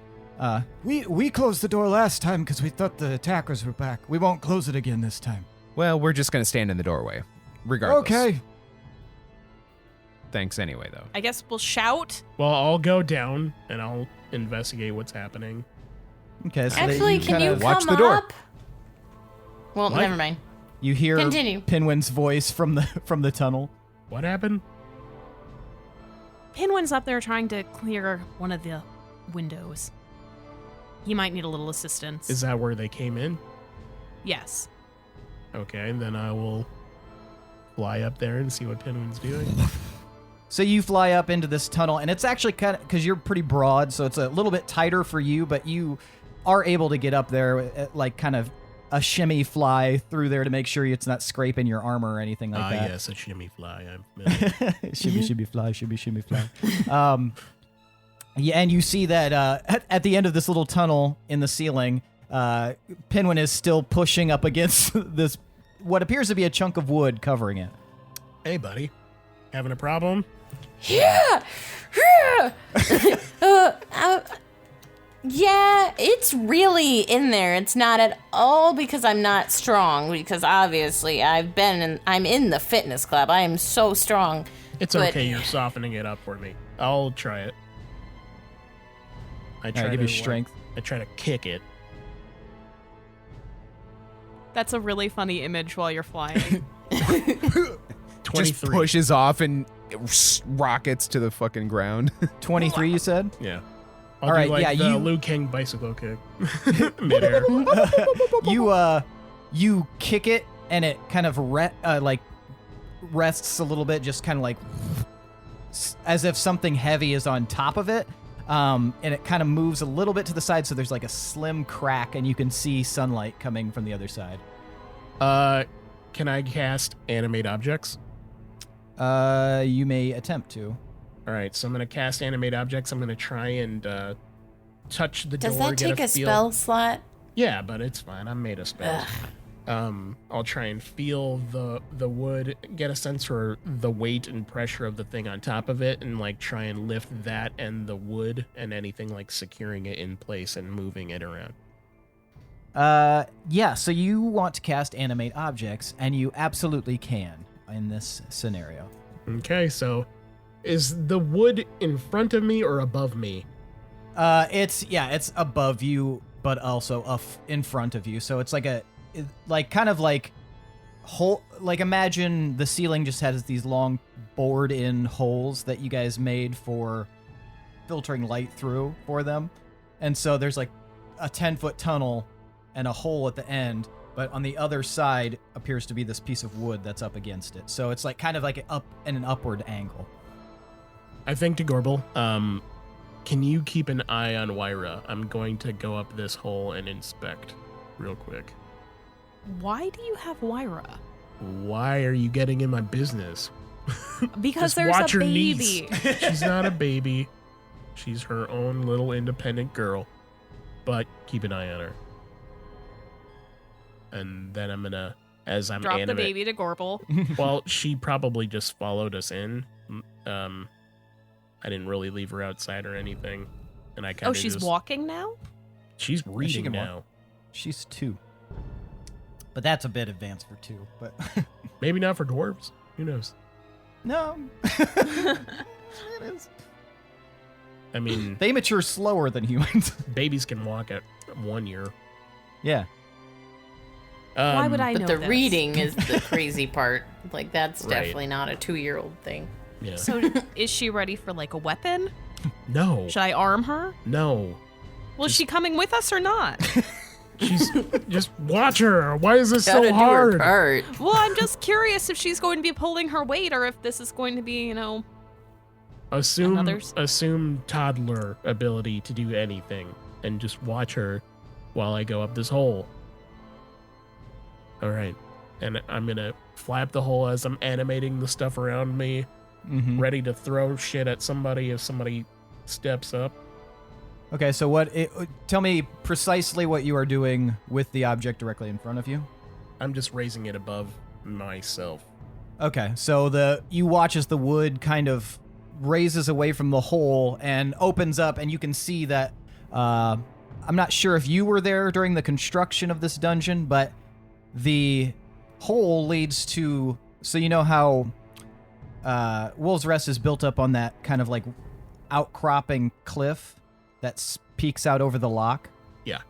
We closed the door last time because we thought the attackers were back. We won't close it again this time. Well, we're just going to stand in the doorway, regardless. Okay. Thanks anyway, though. I guess we'll shout. Well, I'll go down and I'll investigate what's happening. Okay, so Actually, can you watch come the door. up? Well, What? never mind. you hear Continue. Pinwin's voice from the tunnel. What happened? Pinwin's up there trying to clear one of the windows. He might need a little assistance. Is that where they came in? Yes. Okay, then I will fly up there and see what Pinwin's doing. So you fly up into this tunnel, and it's actually kind of, because you're pretty broad, so it's a little bit tighter for you, but you are able to get up there, at, like, kind of a shimmy fly through there to make sure it's not scraping your armor or anything like that. Yes, a shimmy fly. I'm familiar. Shimmy, shimmy, fly, shimmy, shimmy, fly. Yeah, and you see that at the end of this little tunnel in the ceiling, Pinwin is still pushing up against this, what appears to be a chunk of wood covering it. Hey, buddy. Having a problem? Yeah. Yeah, it's really in there. It's not at all because I'm not strong, because obviously I'm in the fitness club. I am so strong. It's But- okay, you're softening it up for me. I'll try it. I All right, give your strength. I try to kick it. That's a really funny image while you're flying. 23. Just pushes off and rockets to the fucking ground. 23, you said? Yeah. I'll All do right, like yeah, the you- Liu Kang bicycle kick. Midair. You kick it, and it kind of rests a little bit, just kind of like as if something heavy is on top of it. And it kind of moves a little bit to the side, so there's like a slim crack, and you can see sunlight coming from the other side. Can I cast animate objects? You may attempt to. All right, so I'm going to cast animate objects. I'm going to try and touch the Does door. that get take a feel. spell slot? Yeah, but it's fine. I'm made of spells. I'll try and feel the wood, get a sense for the weight and pressure of the thing on top of it, and like try and lift that and the wood and anything like securing it in place and moving it around. Yeah, so you want to cast animate objects, and you absolutely can in this scenario. Okay, so is the wood in front of me or above me? It's above you, but also in front of you. So it's like imagine the ceiling just has these long bored-in holes that you guys made for filtering light through for them, and so there's like a 10-foot tunnel and a hole at the end, but on the other side appears to be this piece of wood that's up against it. So it's like kind of like an upward angle. I think to Gorbel, can you keep an eye on Wyra? I'm going to go up this hole and inspect real quick. Why do you have Wyra? Why are you getting in my business? Because Just there's watch a her baby. niece. She's not a baby. She's her own little independent girl. But keep an eye on her. And then I'm gonna, as I'm Drop the animate. baby to Gorbel. Well, she probably just followed us in. I didn't really leave her outside or anything. And I kind Oh, of she's walking now? She's reading can walk. now. She's 2. But that's a bit advanced for 2, but Maybe not for dwarves. Who knows? no. It is. I mean, They mature slower than humans. babies can walk at 1 year. Yeah. Why would I But know the this? reading is the crazy part. Like, that's Right. definitely not a 2-year-old thing. Yeah. So is she ready for like a weapon? No. Should I arm her? No. Well, is she coming with us or not? She's just watch her. Why is this Gotta so do her hard? part. Well, I'm just curious if she's going to be pulling her weight or if this is going to be, Assume Another's- toddler ability to do anything and just watch her while I go up this hole. All right. And I'm going to flap the hole as I'm animating the stuff around me, ready to throw shit at somebody if somebody steps up. Okay, so tell me precisely what you are doing with the object directly in front of you. I'm just raising it above myself. Okay, so you watch as the wood kind of raises away from the hole and opens up, and you can see that, I'm not sure if you were there during the construction of this dungeon, but the hole leads to, so you know how Wolves Rest is built up on that kind of like outcropping cliff that peeks out over the lock? Yeah.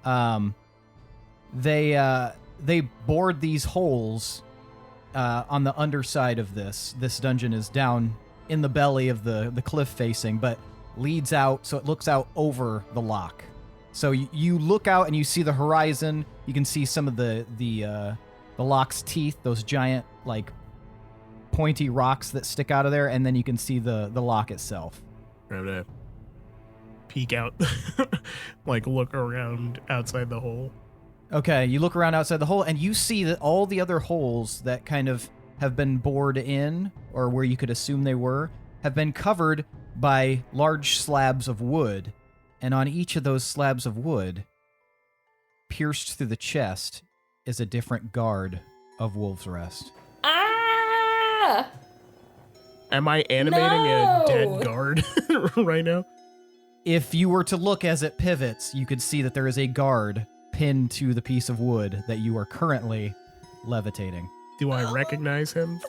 They bored these holes on the underside of this. This dungeon is down in the belly of the cliff facing, but leads out, so it looks out over the lock. So you look out and you see the horizon. You can see some of the lock's teeth, those giant like pointy rocks that stick out of there, and then you can see the lock itself. I'm gonna peek out, like look around outside the hole. Okay, you look around outside the hole, and you see that all the other holes that kind of have been bored in, or where you could assume they were, have been covered by large slabs of wood. And on each of those slabs of wood, pierced through the chest, is a different guard of Wolves Rest. Ah! Am I animating a dead guard right now? If you were to look as it pivots, you could see that there is a guard pinned to the piece of wood that you are currently levitating. Do I recognize him?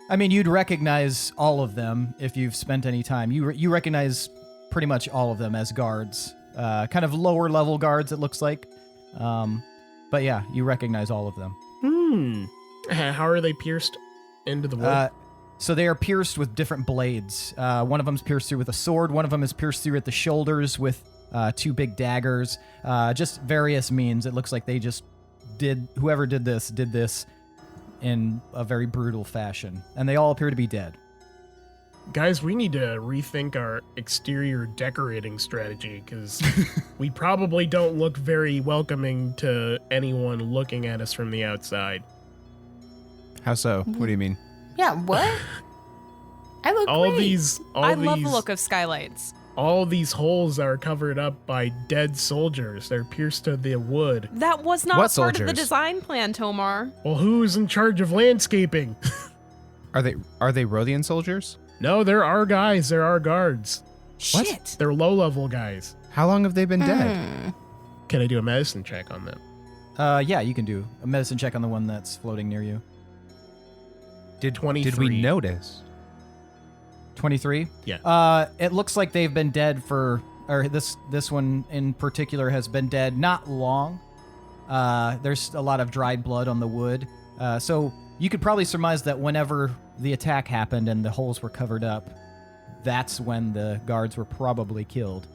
I mean, you'd recognize all of them if you've spent any time. You recognize pretty much all of them as guards. Kind of lower level guards, it looks like. But yeah, you recognize all of them. How are they pierced into the wood? So they are pierced with different blades. One of them's pierced through with a sword. One of them is pierced through at the shoulders with two big daggers. Just various means. It looks like they just whoever did this in a very brutal fashion. And they all appear to be dead. Guys, we need to rethink our exterior decorating strategy, because we probably don't look very welcoming to anyone looking at us from the outside. How so? What do you mean? Yeah, what? I look All great. these I love the look of skylights. All these holes are covered up by dead soldiers. They're pierced to the wood. That was not What part of the soldiers? design plan, Tomar. Well, who's in charge of landscaping? Are they Rothian soldiers? No, there are guys. There are guards. What? Shit. They're low-level guys. How long have they been dead? Can I do a medicine check on them? Yeah, you can do a medicine check on the one that's floating near you. Did 23. Did we notice? 23? Yeah. It looks like they've been dead or this one in particular has been dead not long. There's a lot of dried blood on the wood. So you could probably surmise that whenever the attack happened and the holes were covered up, that's when the guards were probably killed.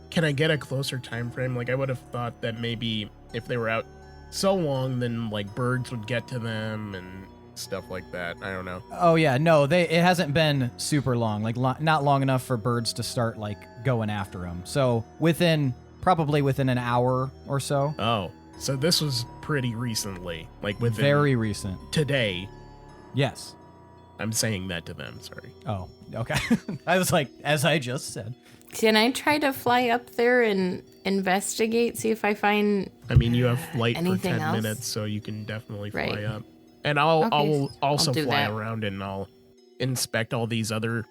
Can I get a closer time frame? Like, I would have thought that maybe if they were out so long, then like birds would get to them and stuff like that. I don't know. Oh yeah, no, it hasn't been super long, like not long enough for birds to start like going after them. So probably within an hour or so. Oh, so this was pretty recently, like within Very recent. today. Yes. I'm saying that to them. Sorry. Oh, okay. I was like, as I just said. Can I try to fly up there and investigate, see if I find I mean, you have flight for anything 10 else? minutes, so you can definitely fly Right. up. And I'll Okay, also I'll do fly that. around and I'll inspect all these other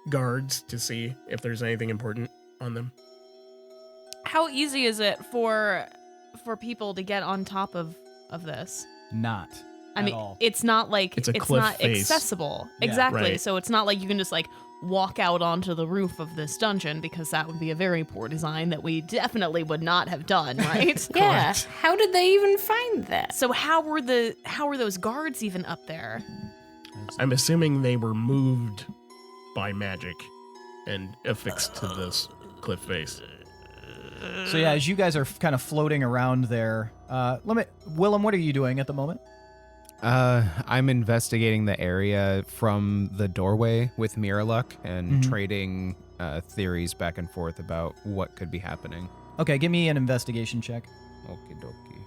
guards to see if there's anything important on them. How easy is it for people to get on top of this? Not. I at mean, all. it's not like It's a it's cliff not face. accessible. Yeah. Exactly. Right. So it's not like you can just like walk out onto the roof of this dungeon, because that would be a very poor design that we definitely would not have done, right? Yeah. How did they even find that? So how were those guards even up there? I'm assuming they were moved by magic and affixed to this cliff face. So yeah, as you guys are kind of floating around there, Willem, what are you doing at the moment? I'm investigating the area from the doorway with Miraluk and trading theories back and forth about what could be happening. Okay, give me an investigation check. Okie dokie.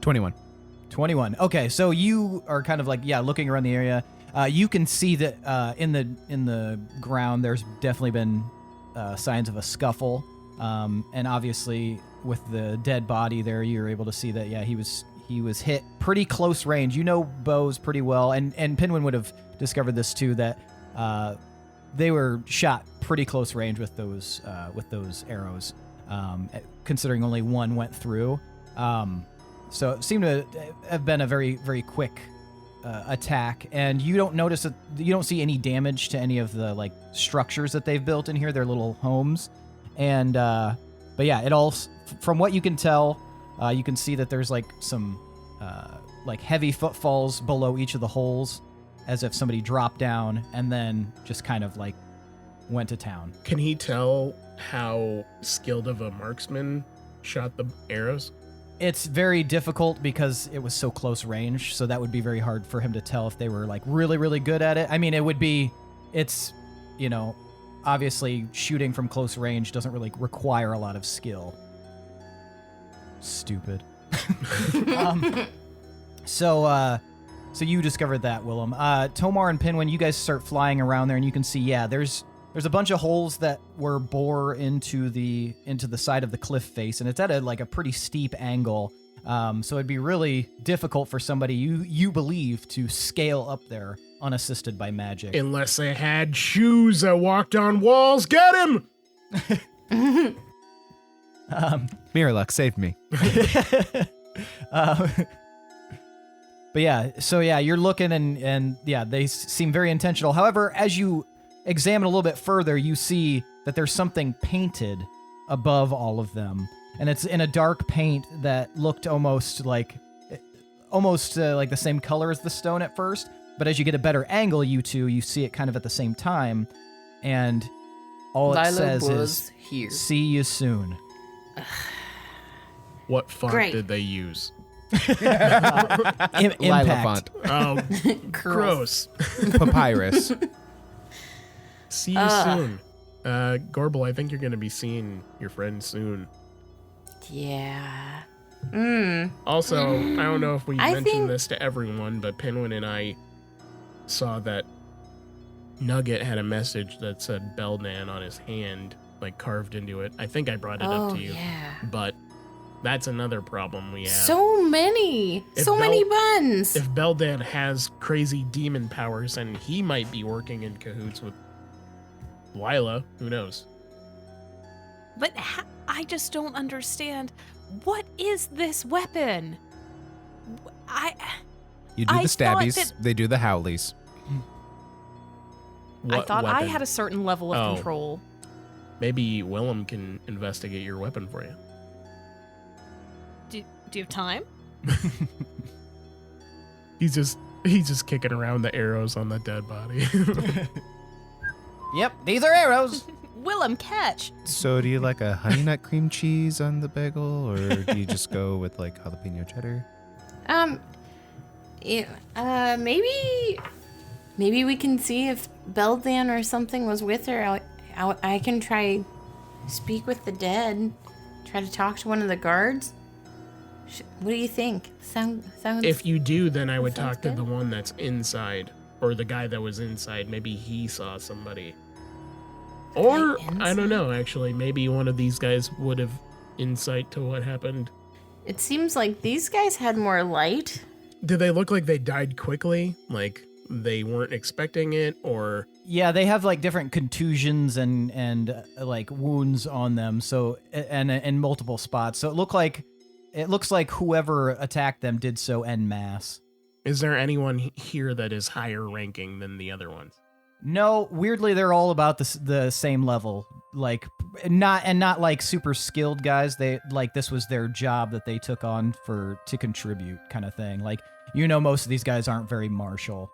21. 21. Okay, so you are kind of like, looking around the area. You can see that in the ground there's definitely been signs of a scuffle. And obviously with the dead body there, you're able to see that, he was hit pretty close range. You know bows pretty well, and Pinwin would have discovered this too, that they were shot pretty close range with those arrows, considering only one went through. So it seemed to have been a very, very quick attack, and you don't see any damage to any of the like structures that they've built in here, their little homes. And but it all, from what you can tell, you can see that there's like some like heavy footfalls below each of the holes, as if somebody dropped down and then just kind of like went to town. Can he tell how skilled of a marksman shot the arrows? It's very difficult because it was so close range, so that would be very hard for him to tell if they were like really, really good at it. I mean, it's, obviously shooting from close range doesn't really require a lot of skill. Stupid. So you discovered that, Willem. Tomar and Pinwin, you guys start flying around there, and you can see, there's a bunch of holes that were bore into the side of the cliff face, and it's at a pretty steep angle. So it'd be really difficult for somebody you believe to scale up there unassisted by magic. Unless they had shoes that walked on walls. Get him! Mirror luck, save me. But you're looking and they seem very intentional. However, as you examine a little bit further, you see that there's something painted above all of them, and it's in a dark paint that looked almost like the same color as the stone at first. But as you get a better angle, you see it kind of at the same time, and all it says is here. "See you soon." What font Great. did they use? Impact. Lila font. Oh, gross. Papyrus. See you soon. Gorbel, I think you're going to be seeing your friend soon. Yeah. Also, I don't know if we I mentioned think- this to everyone, but Pinwin and I saw that Nugget had a message that said Beldan on his hand, like carved into it. I think I brought it up to you. Yeah. But that's another problem we have. So many. If So many buns. If Beldan has crazy demon powers, and he might be working in cahoots with Lila, who knows? But I just don't understand. What is this weapon? You do I the thought stabbies, that- they do the howlies. I What thought I weapon? had a certain level of Oh. control. Maybe Willem can investigate your weapon for you. Do you have time? He's just kicking around the arrows on the dead body. Yep, these are arrows. Willem, catch. So do you like a honey nut cream cheese on the bagel, or do you just go with like jalapeno cheddar? Maybe we can see if Beldan or something was with her. I can try speak with the dead. Try to talk to one of the guards. What do you think? Sounds. If you do, then I would Sounds talk to good. the one that's inside, or the guy that was inside. Maybe he saw somebody. Or, I don't know, actually. Maybe one of these guys would have insight to what happened. It seems like these guys had more light. Did they look like they died quickly? Like they weren't expecting it, or... Yeah, they have like different contusions and like wounds on them. So and in multiple spots. So it looks like whoever attacked them did so en masse. Is there anyone here that is higher ranking than the other ones? No, weirdly, they're all about the same level. Like not like super skilled guys. They like this was their job that they took on to contribute, kind of thing. Like most of these guys aren't very martial.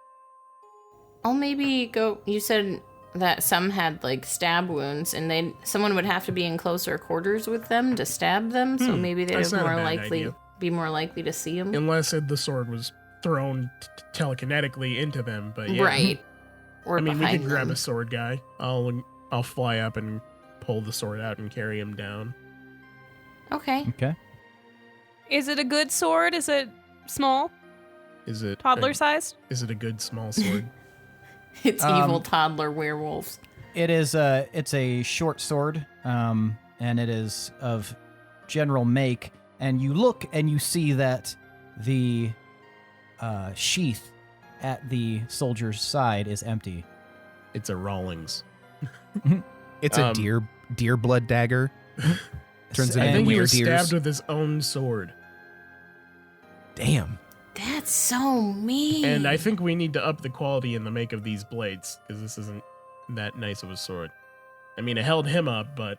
I'll maybe go. You said that some had like stab wounds, and someone would have to be in closer quarters with them to stab them. So maybe they'd that's have not a more bad likely idea. be more likely to see them. Unless the sword was thrown telekinetically into them, but yeah. Right. Or I mean, we behind could grab them. a sword guy. I'll fly up and pull the sword out and carry him down. Okay. Okay. Is it a good sword? Is it small? Is it Toddler sized? Is it a good small sword? It's evil toddler werewolves. It is it's a short sword, and it is of general make. And you look and you see that the sheath at the soldier's side is empty. It's a Rawlings. It's a deer blood dagger. Turns I into think he weird was deers. stabbed with his own sword. Damn. That's so mean. And I think we need to up the quality in the make of these blades, because this isn't that nice of a sword. I mean, it held him up, but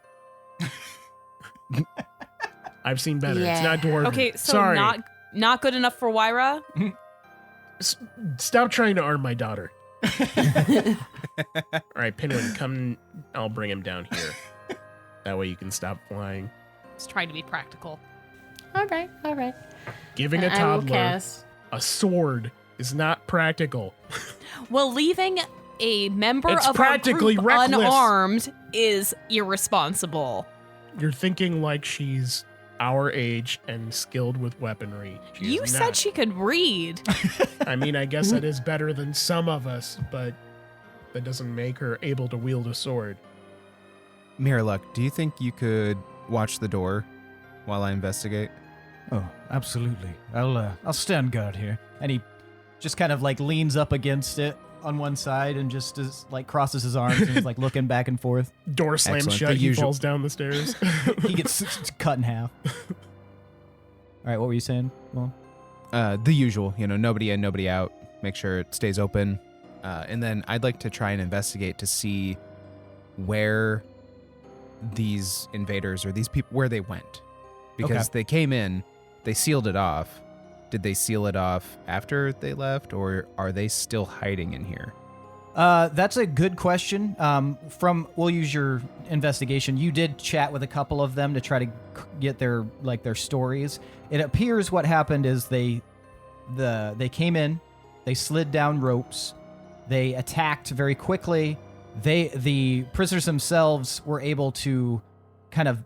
I've seen better. Yeah. It's not dwarven. Okay, so Sorry. not good enough for Wyra? Stop trying to arm my daughter. All right, Pinwin, come. I'll bring him down here. That way you can stop flying. It's trying to be practical. All right. Giving a I will toddler cast. a sword is not practical. Well, leaving a member It's of our practically group reckless. unarmed is irresponsible. You're thinking like she's our age and skilled with weaponry. She You is said not. she could read. I mean, I guess that is better than some of us, but that doesn't make her able to wield a sword. Miraluk, do you think you could watch the door while I investigate? Oh, absolutely. I'll stand guard here. And he just kind of like leans up against it on one side and just is, like crosses his arms and is like looking back and forth. Door slams Excellent. shut, The he usual- falls down the stairs. He gets cut in half. All right, what were you saying? Well, The usual, nobody in, nobody out. Make sure it stays open. And then I'd like to try and investigate to see where these invaders or these people, where they went. Because they came in, they sealed it off. Did they seal it off after they left, or are they still hiding in here? that's a good question. We'll use your investigation. You did chat with a couple of them to try to get their stories. It appears what happened is they came in, they slid down ropes, they attacked very quickly. The prisoners themselves were able to kind of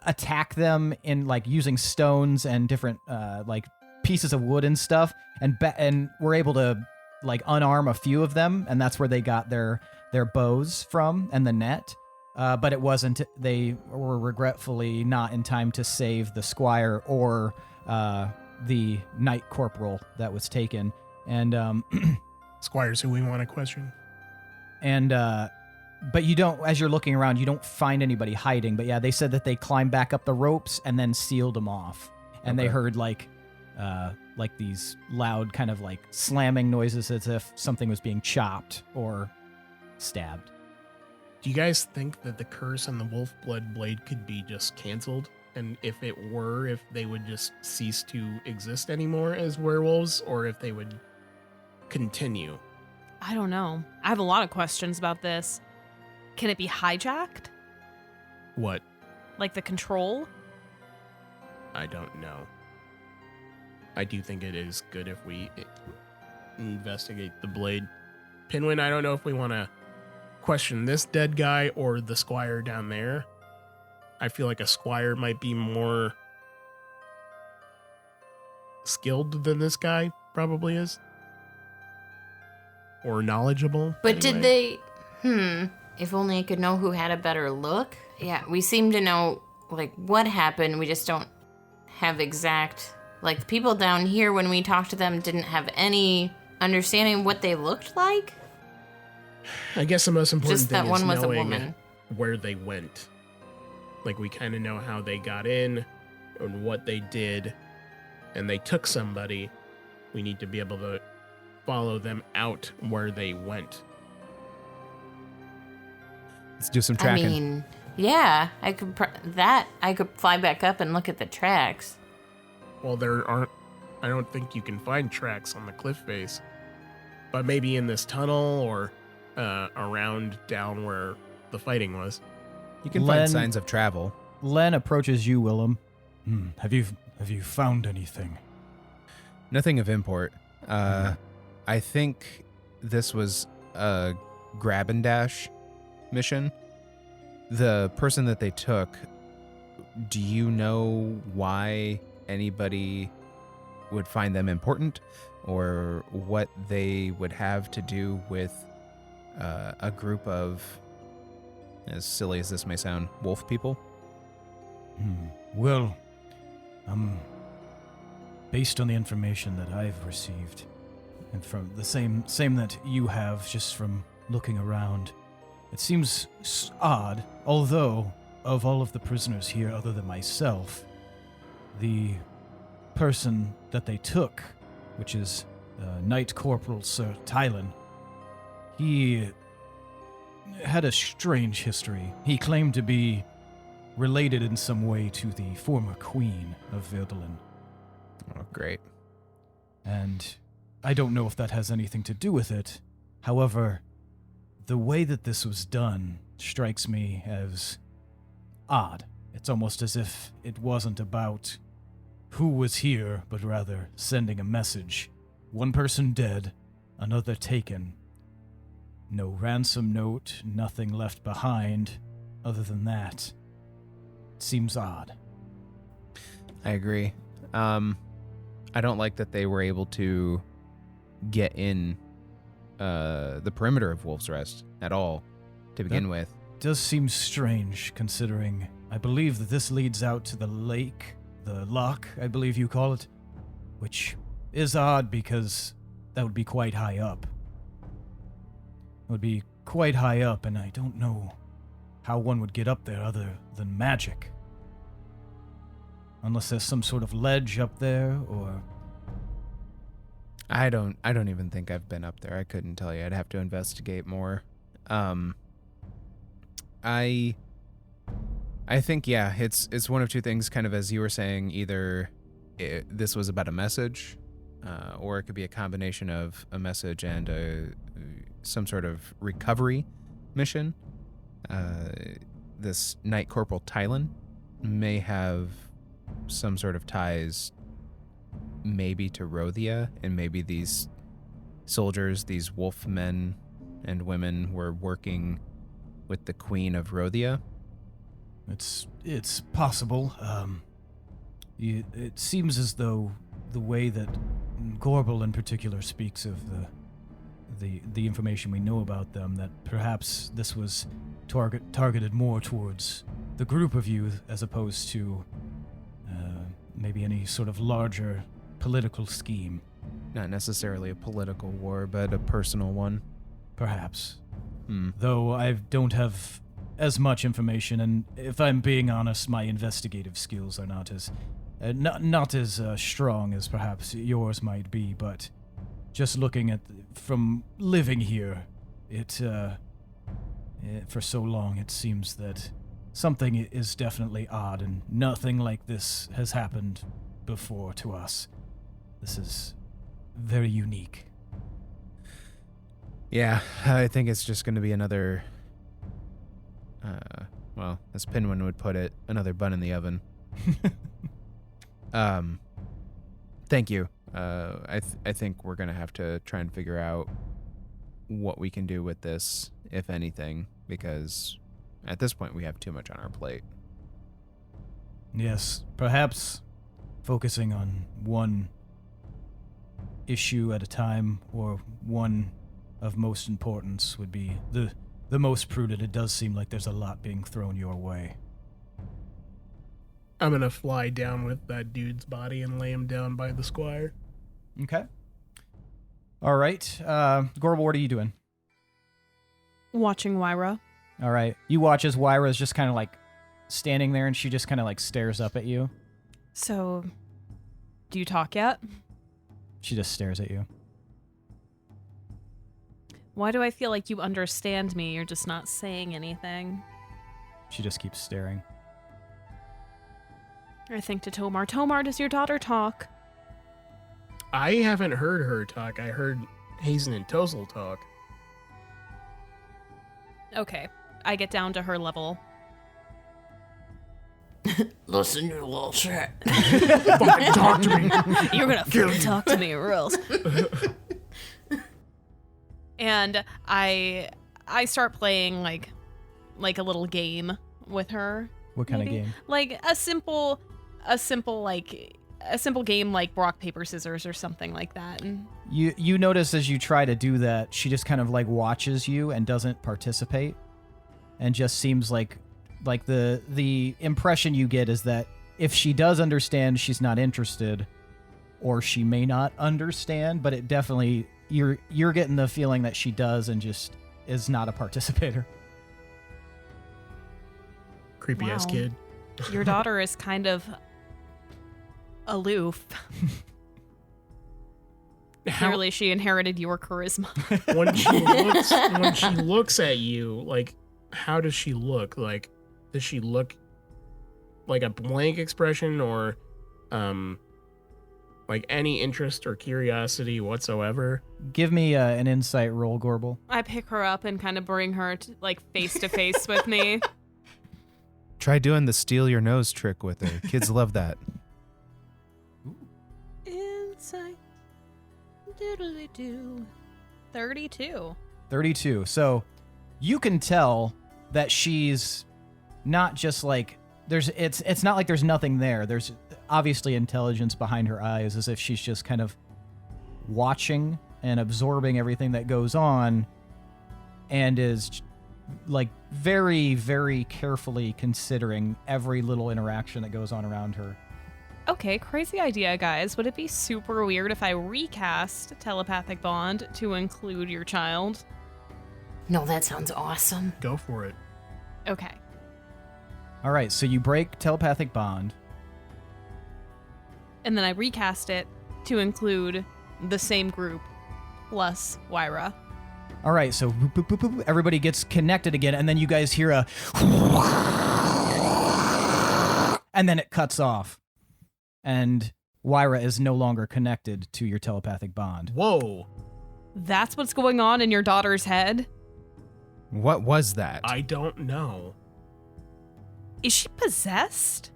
attack them in like using stones and different like pieces of wood and stuff, and were able to like unarm a few of them, and that's where they got their bows from and the net. But it wasn't. They were regretfully not in time to save the squire or the knight corporal that was taken. And Squires who we want to question. But you don't, as you're looking around, you don't find anybody hiding. But yeah, they said that they climbed back up the ropes and then sealed them off. And they heard like these loud kind of like slamming noises as if something was being chopped or stabbed. Do you guys think that the curse on the wolf blood blade could be just canceled? And if it were, if they would just cease to exist anymore as werewolves, or if they would continue? I don't know. I have a lot of questions about this. Can it be hijacked? What? Like the control? I don't know. I do think it is good if we investigate the blade. Pinwin, I don't know if we want to question this dead guy or the squire down there. I feel like a squire might be more skilled than this guy probably is. Or knowledgeable. But anyway. did they... If only I could know who had a better look. Yeah, we seem to know, like, what happened. We just don't have exact... Like, the people down here, when we talked to them, didn't have any understanding of what they looked like. I guess the most important Just thing that is one was a knowing woman. where they went. Like, we kind of know how they got in and what they did, and they took somebody. We need to be able to follow them out where they went. Let's do some tracking. I mean, yeah, I could fly back up and look at the tracks. Well, I don't think you can find tracks on the cliff face, but maybe in this tunnel or around down where the fighting was. You can Len- find signs of travel. Len approaches you, Willem. Have you found anything? Nothing of import. I think this was a grab and dash mission. the person that they took, do you know why anybody would find them important, or what they would have to do with a group of, as silly as this may sound, wolf people? Well, based on the information that I've received, and from the same that you have, just from looking around, it seems odd, although of all of the prisoners here other than myself, the person that they took, which is Knight Corporal Sir Tylan, he had a strange history. He claimed to be related in some way to the former queen of Verdolin. Oh, great. And I don't know if that has anything to do with it. However, the way that this was done strikes me as odd. It's almost as if it wasn't about who was here, but rather sending a message. One person dead, another taken. No ransom note, nothing left behind. Other than that, it seems odd. I agree. I don't like that they were able to get in the perimeter of Wolf's Rest at all to begin with. Does seem strange, considering I believe that this leads out to the lake, the lock, I believe you call it, which is odd because that would be quite high up. It would be quite high up, and I don't know how one would get up there other than magic. Unless there's some sort of ledge up there, or... I don't even think I've been up there. I couldn't tell you. I'd have to investigate more. I think, yeah, it's one of two things, kind of as you were saying. Either this was about a message, or it could be a combination of a message and some sort of recovery mission. This Knight Corporal Tylan may have some sort of ties maybe to Rothia, and maybe these soldiers, these wolf men and women, were working with the Queen of Rothia. It's possible. It seems as though the way that Gorbel in particular speaks of the information we know about them, that perhaps this was targeted more towards the group of you as opposed to maybe any sort of larger political scheme. Not necessarily a political war, but a personal one. Perhaps. Though I don't have as much information, and if I'm being honest, my investigative skills are not as strong as perhaps yours might be, but just looking at from living here, for so long, it seems that something is definitely odd, and nothing like this has happened before to us. This is very unique. Yeah, I think it's just going to be another, well, as Pinwin would put it, another bun in the oven. Thank you. I think we're going to have to try and figure out what we can do with this, if anything, because at this point we have too much on our plate. Yes, perhaps focusing on one issue at a time, or one of most importance, would be the most prudent. It does seem like there's a lot being thrown your way. I'm gonna fly down with that dude's body and lay him down by the squire. Okay. All right. Gorbel, what are you doing? Watching Wyra. All right. You watch as Wyra is just kind of like standing there, and she just kind of like stares up at you. So, do you talk yet? She just stares at you. Why do I feel like you understand me? You're just not saying anything. She just keeps staring. I think to Tomar. Tomar, does your daughter talk? I haven't heard her talk. I heard Hazen and Tozel talk. Okay. I get down to her level. Listen, you little shit. Fucking talk to me. You're gonna fucking talk to me or else. And I start playing like like a little game with her. What kind maybe? of game? Like a simple game like rock, paper, scissors or something like that. And You notice as you try to do that, she just kind of like watches you and doesn't participate, and just seems like the impression you get is that if she does understand, she's not interested, or she may not understand, but it definitely you're getting the feeling that she does and just is not a participator. Creepy ass Wow. kid. your daughter is kind of aloof. Clearly, she inherited your charisma. when she looks at you, like, how does she look? Like, does she look like a blank expression, or like any interest or curiosity whatsoever? Give me an insight roll, Gorbel. I pick her up and kind of bring her to, like, face to face with me. Try doing the steal your nose trick with her. Kids love that. Insight. Doodly-doo. 32. 32. So you can tell that she's not just like it's not like there's nothing there. There's obviously intelligence behind her eyes, as if she's just kind of watching and absorbing everything that goes on, and is like very, very carefully considering every little interaction that goes on around her. Okay, crazy idea, guys. Would it be super weird if I recast Telepathic Bond to include your child? No, that sounds awesome. Go for it. Okay. All right, so you break telepathic bond. And then I recast it to include the same group plus Wyra. All right, so boop, boop, boop, boop, everybody gets connected again, and then you guys hear a and then it cuts off. And Wyra is no longer connected to your telepathic bond. Whoa. That's what's going on in your daughter's head? What was that? I don't know. Is she possessed?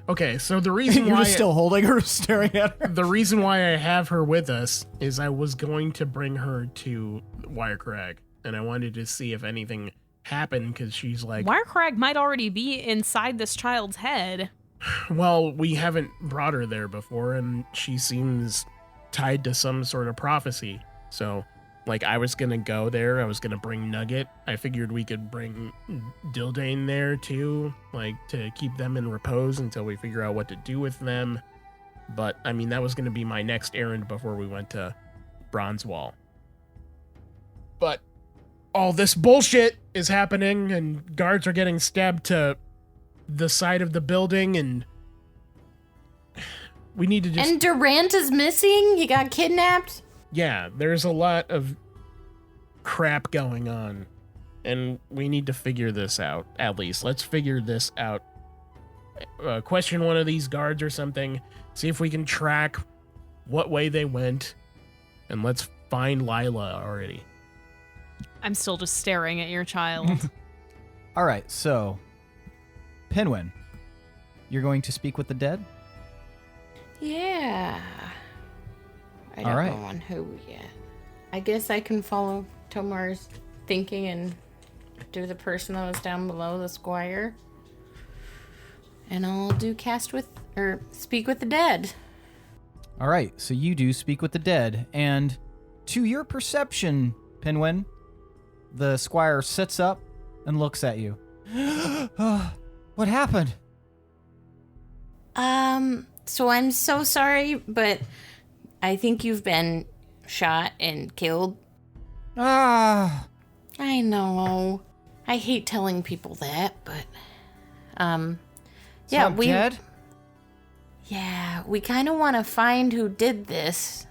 Okay, so the reason You're why just still holding her, staring at her. the reason why I have her with us is I was going to bring her to Wirecrag, and I wanted to see if anything happened, because she's like, Wirecrag might already be inside this child's head. well, we haven't brought her there before, and she seems tied to some sort of prophecy. So, like, I was gonna go there, I was gonna bring Nugget. I figured we could bring Dildane there too, like, to keep them in repose until we figure out what to do with them. But, I mean, that was gonna be my next errand before we went to Bronzewall. But all this bullshit is happening, and guards are getting stabbed to the side of the building, and we need to just... And Durant is missing? He got kidnapped? Yeah, there's a lot of crap going on, and we need to figure this out. At least, let's figure this out. Question one of these guards or something, see if we can track what way they went, and let's find Lila already. I'm still just staring at your child. All right, so Pinwin, you're going to speak with the dead? Yeah. I don't All right. know on who yet. I guess I can follow Tomar's thinking and do the person that was down below, the squire. And I'll do speak with the dead. All right, so you do speak with the dead, and to your perception, Pinwin, the squire sits up and looks at you. What happened? So I'm so sorry, but I think you've been shot and killed. Ah, I know. I hate telling people that, but so yeah, I'm dead? Yeah, we kind of want to find who did this.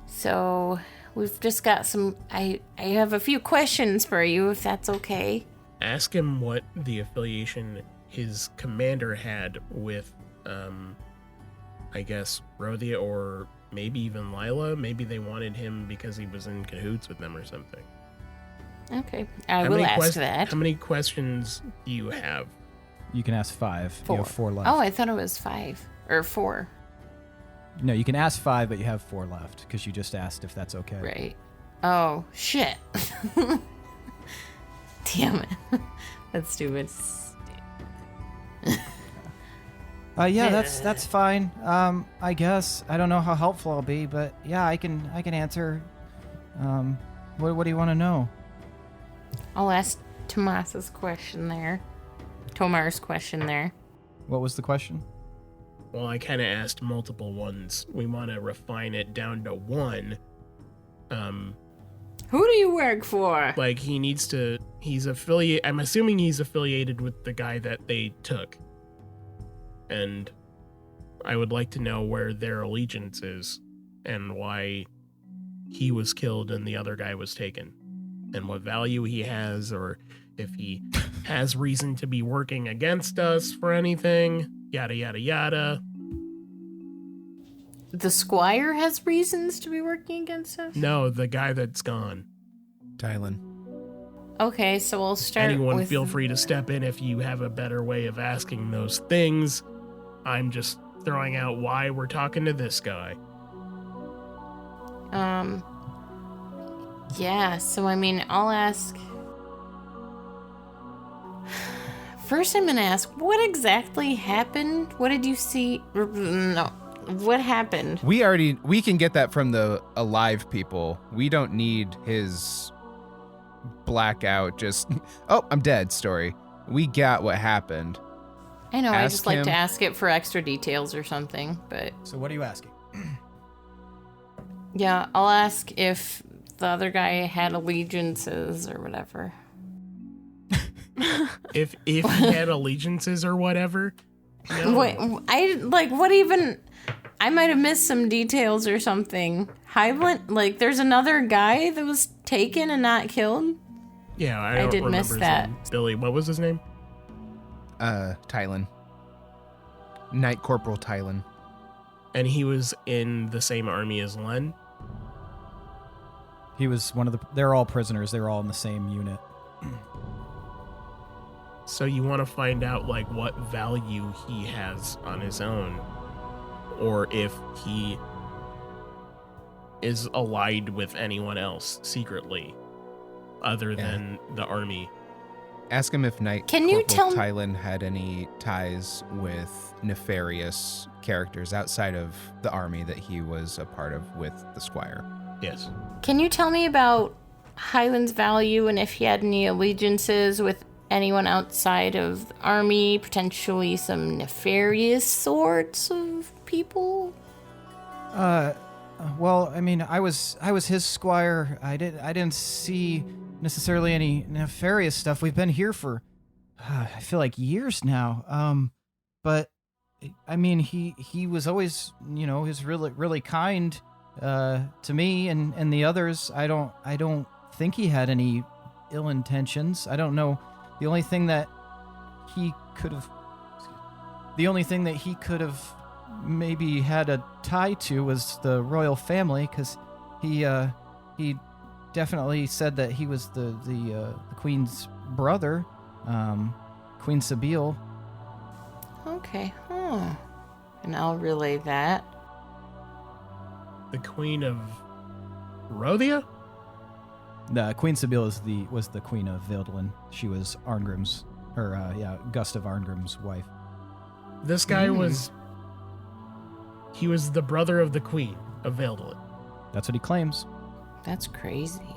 So we've just got I have a few questions for you, if that's okay. Ask him what the affiliation his commander had with, I guess, Rothia, or maybe even Lila. Maybe they wanted him because he was in cahoots with them or something. Okay, I will ask that. How many questions do you have? You can ask 5. 4. You have 4 left. Oh, I thought it was 5 or 4. No, you can ask 5, but you have 4 left because you just asked if that's okay. Right. Oh, shit. Damn it. That's stupid. Yeah, that's fine. I guess I don't know how helpful I'll be, but yeah, I can answer. What do you want to know? I'll ask Tomas's question there. Tomar's question there. What was the question? Well, I kind of asked multiple ones. We want to refine it down to one. Who do you work for? Like, he's affiliate. I'm assuming he's affiliated with the guy that they took. And I would like to know where their allegiance is and why he was killed and the other guy was taken. And what value he has, or if he has reason to be working against us for anything. Yada, yada, yada. The squire has reasons to be working against us? No, the guy that's gone. Tylen. Okay, so we'll start Anyone with... feel free to step in if you have a better way of asking those things. I'm just throwing out why we're talking to this guy. Yeah, so I mean, I'll ask... First I'm gonna ask, what exactly happened? What did you see? No, what happened? We can get that from the alive people. We don't need his blackout just, oh, I'm dead story. We got what happened. I know, I Ask just like to him. ask it for extra details or something, but... So what are you asking? Yeah, I'll ask if the other guy had allegiances or whatever. If he had allegiances or whatever. No. Wait, what even... I might have missed some details or something. Highland, like, there's another guy that was taken and not killed? Yeah, I did don't miss remember his that. name. Billy, what was his name? Tylen. Knight Corporal Tylen. And he was in the same army as Len? He was one of the... They're all prisoners. They were all in the same unit. So you want to find out, like, what value he has on his own. Or if he is allied with anyone else secretly, other than the army. Ask him if Knight Can you Corporal tell me- Tylen had any ties with nefarious characters outside of the army that he was a part of with the Squire. Yes. Can you tell me about Highland's value and if he had any allegiances with anyone outside of the army, potentially some nefarious sorts of people? Well, I mean, I was his squire. I didn't see necessarily any nefarious stuff. We've been here for I feel like years now. But I mean, he was always, he was really kind to me and the others. I don't think he had any ill intentions. I don't know. The only thing that he could have maybe had a tie to was the royal family, because he definitely said that he was the queen's brother, Queen Sabine. Okay, and I'll relay that. The Queen of Rothia? The Queen Sabine was the queen of Valtel. She was Arngrim's, Gustav Arngrim's wife. This guy was the brother of the Queen of Valtel. That's what he claims, That's crazy.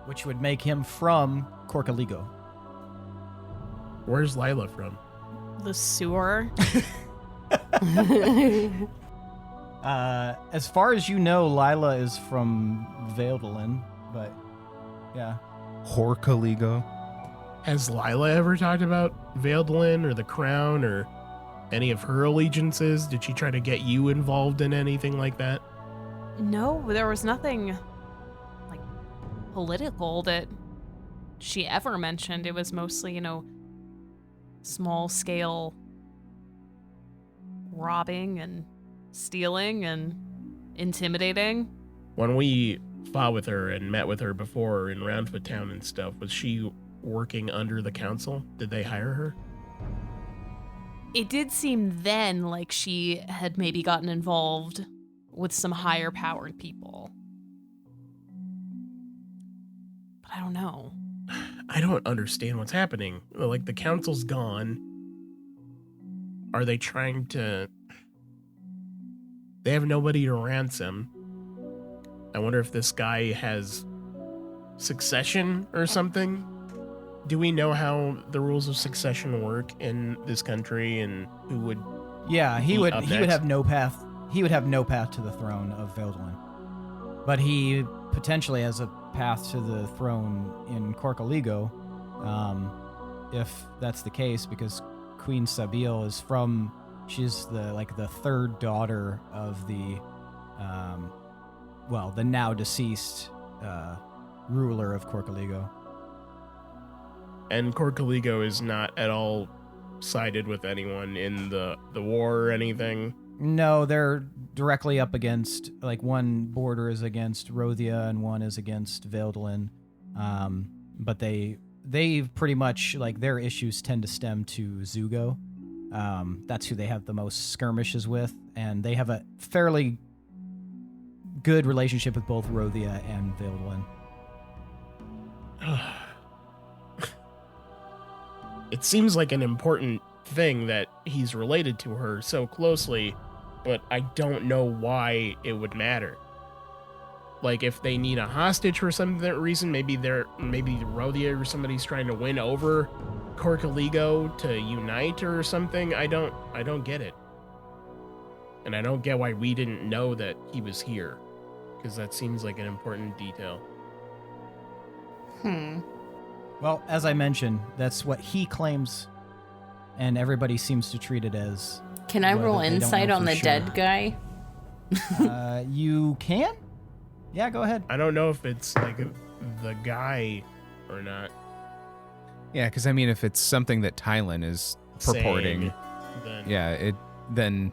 which would make him from Corcaligo. Where's Lila from? The sewer. As far as you know, Lila is from Valtel, but yeah. Horcaligo. Has Lila ever talked about Valtel or the Crown or any of her allegiances? Did she try to get you involved in anything like that? No, there was nothing like political that she ever mentioned. It was mostly, small scale robbing and stealing and intimidating. When we fought with her and met with her before in Roundfoot Town and stuff, was she working under the council? Did they hire her? It did seem then like she had maybe gotten involved with some higher powered people. But I don't know. I don't understand what's happening. Like, the council's gone. Are they trying to... They have nobody to ransom. I wonder if this guy has succession or something. Do we know how the rules of succession work in this country, and who would... Yeah, he He would up he would next? have no path. He would have no path to the throne of Veldelin. But he potentially has a path to the throne in Corkaligo, if that's the case, because Queen Sabil is from... She's the third daughter of the the now deceased ruler of Corkaligo. And Corkaligo is not at all sided with anyone in the war or anything. No, they're directly up against, like, one border is against Rothia and one is against Veldelin. But they pretty much, like, their issues tend to stem to Zugo. That's who they have the most skirmishes with, and they have a fairly good relationship with both Rothia and Veldelin. It seems like an important thing that he's related to her so closely, but I don't know why it would matter. Like, if they need a hostage for some reason, maybe Rothia or somebody's trying to win over Corkaligo to unite or something. I don't get it. And I don't get why we didn't know that he was here, because that seems like an important detail. Well, as I mentioned, that's what he claims, and everybody seems to treat it as... Can I whether roll they don't insight know on for the sure. dead guy? You can? Yeah, go ahead. I don't know if it's like the guy or not. Yeah, because I mean, if it's something that Tylen is purporting, saying, then then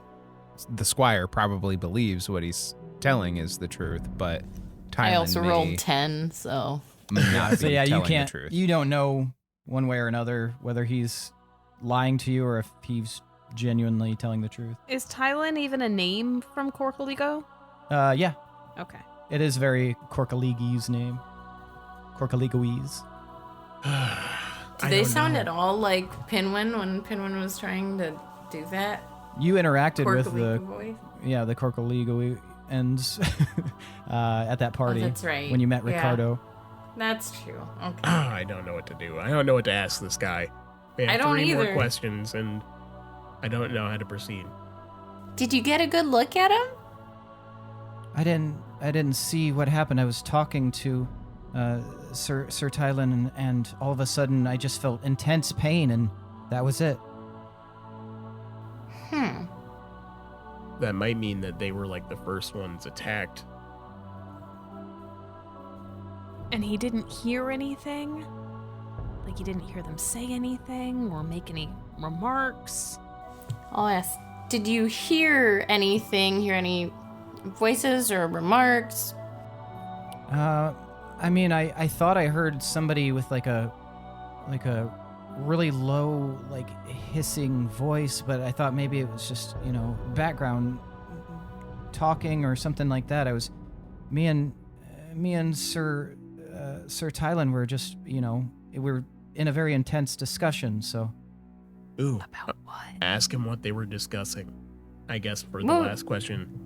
the squire probably believes what he's telling is the truth. But Tylen I also may rolled 10, so not So be yeah, you telling can't. the truth. You don't know one way or another whether he's lying to you or if he's genuinely telling the truth. Is Tylen even a name from Corkaligo? Yeah, Okay. it is very Corkaligi's name. Corkaligoese. do they sound at all like Pinwin when Pinwin was trying to do that? You interacted with Corkaligo the voice? the Corkaligo ends at that party. that's right. When you met Yeah. Ricardo. That's true. Okay. I don't know what to do. I don't know what to ask this guy. We have I don't 3 more either. questions, and I don't know how to proceed. Did you get a good look at him? I didn't see what happened. I was talking to Sir Tylen, and all of a sudden I just felt intense pain, and that was it. That might mean that they were like the first ones attacked. And he didn't hear anything? Like, he didn't hear them say anything or make any remarks? I'll ask. Did you hear anything? Hear any voices or remarks? I mean, I thought I heard somebody with like a really low, like, hissing voice, but I thought maybe it was just, background talking or something like that. Me and Sir Tylen were just, we were in a very intense discussion, so. Ooh, About what? ask him what they were discussing, I guess, for the Well- last question.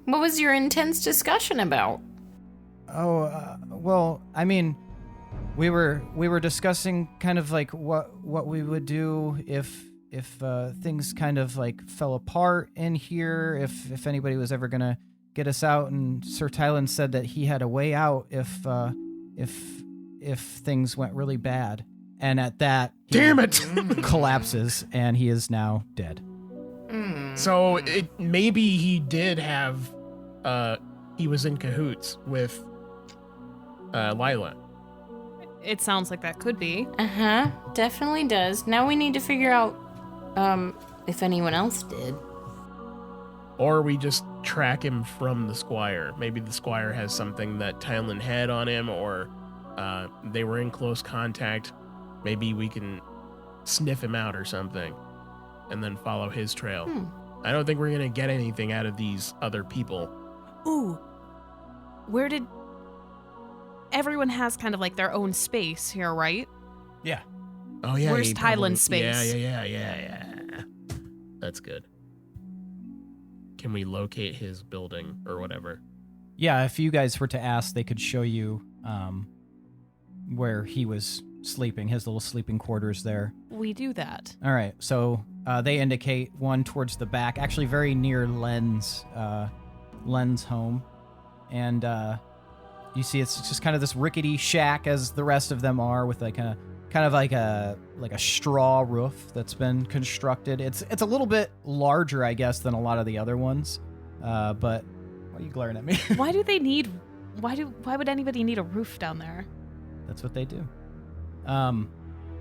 What was your intense discussion about? Well, I mean, we were discussing kind of like what we would do if things kind of like fell apart in here, if anybody was ever gonna get us out, and Sir Tylen said that he had a way out if things went really bad, and at that, he Damn it! collapses, and he is now dead. So maybe he did have, he was in cahoots with Lila. It sounds like that could be. Uh-huh. Definitely does. Now we need to figure out if anyone else did. Or we just track him from the squire. Maybe the squire has something that Tylen had on him, or they were in close contact. Maybe we can sniff him out or something and then follow his trail. I don't think we're going to get anything out of these other people. Ooh. Where did everyone has kind of like their own space here, right? Yeah. Oh yeah. Where's he probably- Tylen's space? Yeah. That's good. Can we locate his building or whatever? Yeah, if you guys were to ask, they could show you where he was sleeping, his little sleeping quarters there. We do that. All right, so they indicate one towards the back, actually very near Len's home. And you see it's just kind of this rickety shack as the rest of them are, with like a kind of like a straw roof that's been constructed. It's a little bit larger, I guess, than a lot of the other ones. But why are you glaring at me? Why would anybody need a roof down there? That's what they do. I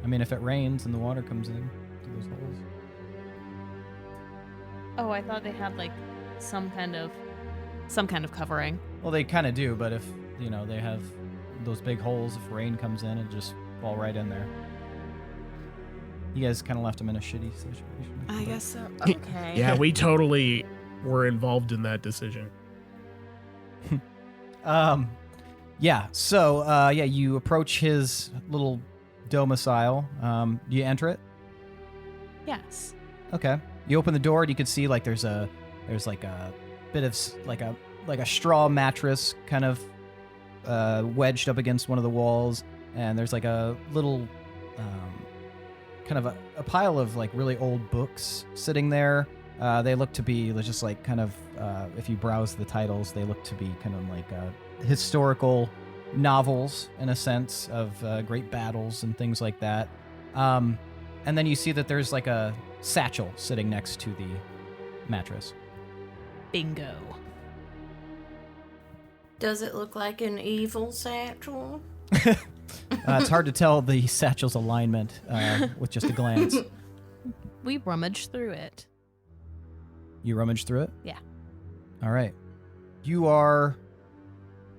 mean, if it rains and the water comes in through those holes. Oh, I thought they had like some kind of covering. Well, they kind of do, but if, they have those big holes, if rain comes in, it just fall right in there. You guys kind of left them in a shitty situation. I guess so. Okay. Yeah, we totally were involved in that decision. Yeah, so, you approach his little domicile. Do you enter it? Yes. Okay. You open the door and you can see like there's like a bit of like a straw mattress kind of wedged up against one of the walls, and there's like a little kind of a pile of like really old books sitting there. They look to be just like kind of if you browse the titles, they look to be kind of like historical novels in a sense of great battles and things like that. And then you see that there's like a satchel sitting next to the mattress. Bingo. Does it look like an evil satchel? It's hard to tell the satchel's alignment with just a glance. We rummaged through it. You rummage through it? Yeah. All right. You are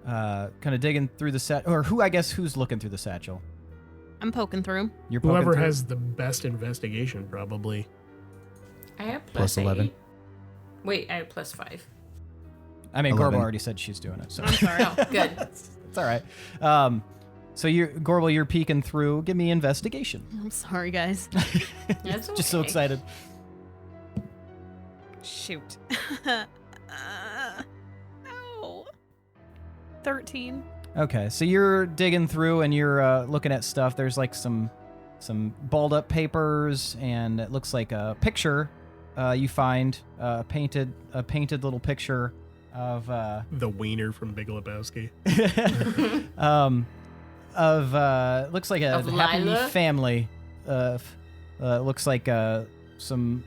kind of digging through the set, or who's looking through the satchel? I'm poking through. You're poking Whoever through? has the best investigation, probably. I have Plus +8. 11. Wait, I have +5. I mean, 11. Gorbel already said she's doing it, so I'm sorry. Oh, good. it's all right. So Gorbel, you're peeking through. Give me investigation. I'm sorry, guys. That's Just so okay. excited. Shoot. No. 13. Okay, so you're digging through and you're looking at stuff. There's like some balled up papers, and it looks like a picture. You find a painted little picture of The wiener from Big Lebowski. looks like a Of happy Lila? family. Looks like some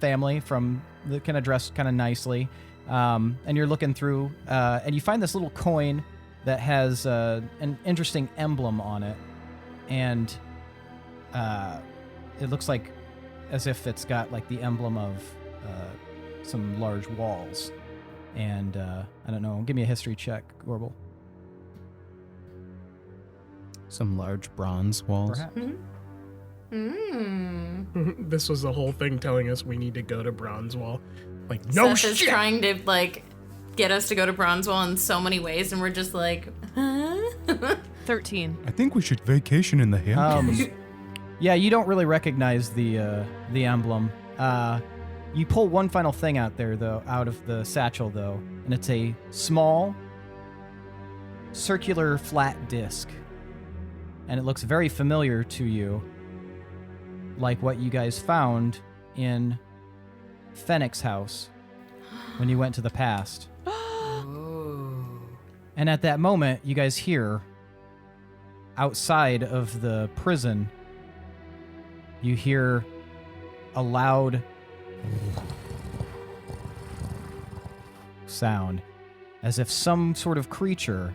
family from the kind of dressed kind of nicely. And you're looking through, and you find this little coin that has an interesting emblem on it, and it looks like as if it's got like the emblem of some large walls. And I don't know. Give me a history check, Gorbel. Some large bronze walls. Perhaps. This was the whole thing telling us we need to go to Bronzewall. Like, no Seth is shit! trying to, get us to go to Bronzewall in so many ways, and we're just like, huh? 13. I think we should vacation in the Hamptons. Yeah, you don't really recognize the emblem. You pull one final thing out of the satchel though, and it's a small, circular, flat disc, and it looks very familiar to you, like what you guys found in Fennec's house when you went to the past. And at that moment, you guys hear outside of the prison, you hear a loud sound as if some sort of creature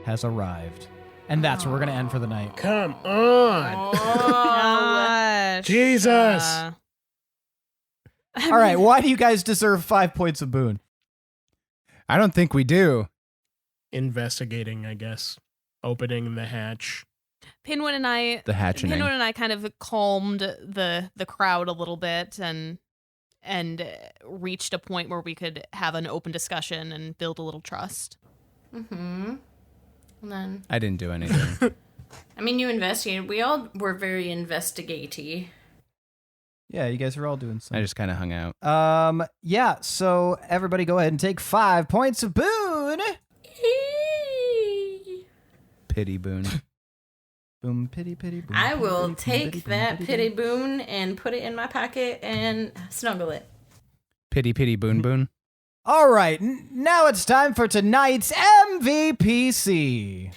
has arrived. And that's where we're going to end for the night. Come on! Gosh. Jesus! All right, why do you guys deserve 5 points of boon? I don't think we do. Investigating, I guess. Opening the hatch. Pinwin and I The hatching. Pinwin and I kind of calmed the crowd a little bit and reached a point where we could have an open discussion and build a little trust. Mm-hmm. And then, I didn't do anything. I mean, you investigated. We all were very investigatey. Yeah, you guys are all doing I something. just kind of hung out. Yeah, so everybody go ahead and take 5 points of boon. Pity boon. Boom, pity, pity, boom. I will pity, boom, take boom, that boom. pity boon and put it in my pocket and snuggle it. Pity, pity, boon, boon. All right, now it's time for tonight's MVPC.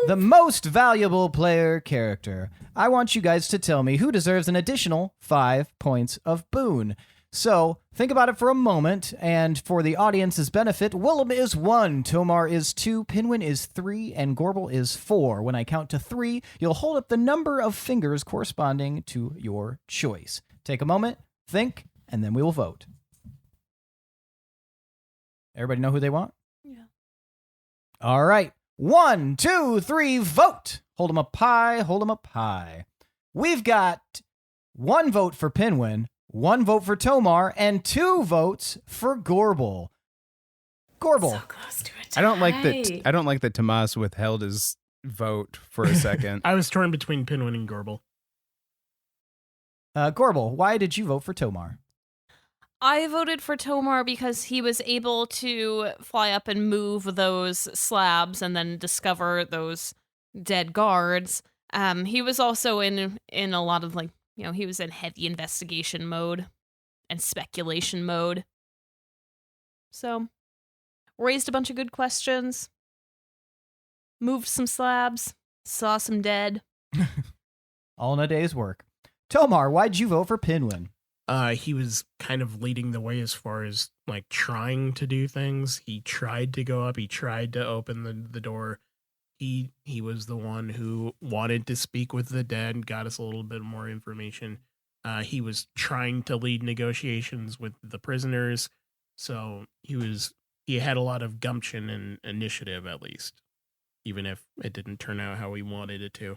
The most valuable player character. I want you guys to tell me who deserves an additional 5 points of boon. So, think about it for a moment, and for the audience's benefit, Willem is 1, Tomar is 2, Pinwin is 3, and Gorbel is 4. When I count to 3, you'll hold up the number of fingers corresponding to your choice. Take a moment, think, and then we will vote. Everybody know who they want? Yeah. All right. 1, 2, 3, vote. Hold them up high, hold them up high. We've got 1 vote for Pinwin, 1 vote for Tomar, and 2 votes for Gorbel. Gorbel. So close to a tie. I don't like that Tomas withheld his vote for a second. I was torn between Pinwin and Gorbel. Gorbel, why did you vote for Tomar? I voted for Tomar because he was able to fly up and move those slabs and then discover those dead guards. He was also in a lot of, like, you know, he was in heavy investigation mode and speculation mode. So, raised a bunch of good questions, moved some slabs, saw some dead. All in a day's work. Tomar, why'd you vote for Pinwin? He was kind of leading the way as far as like trying to do things. He tried to go up. He tried to open the door. He was the one who wanted to speak with the dead, got us a little bit more information. He was trying to lead negotiations with the prisoners. So he had a lot of gumption and initiative, at least, even if it didn't turn out how he wanted it to.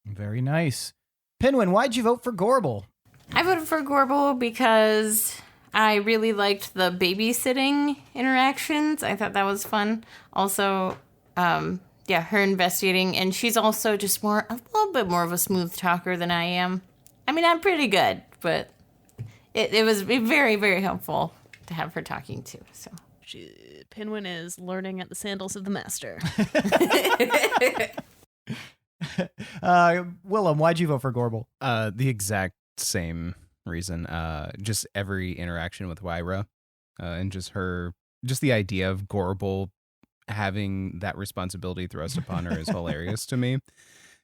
Very nice. Pinwin, why'd you vote for Gorbel? I voted for Gorbel because I really liked the babysitting interactions. I thought that was fun. Also, her investigating, and she's also just a little bit more of a smooth talker than I am. I mean, I'm pretty good, but it was very, very helpful to have her talking to. So Pinwin is learning at the sandals of the master. Willem, why'd you vote for Gorbel? The exact same reason. Just every interaction with Wyra, and just the idea of Gorbel having that responsibility thrust upon her is hilarious to me.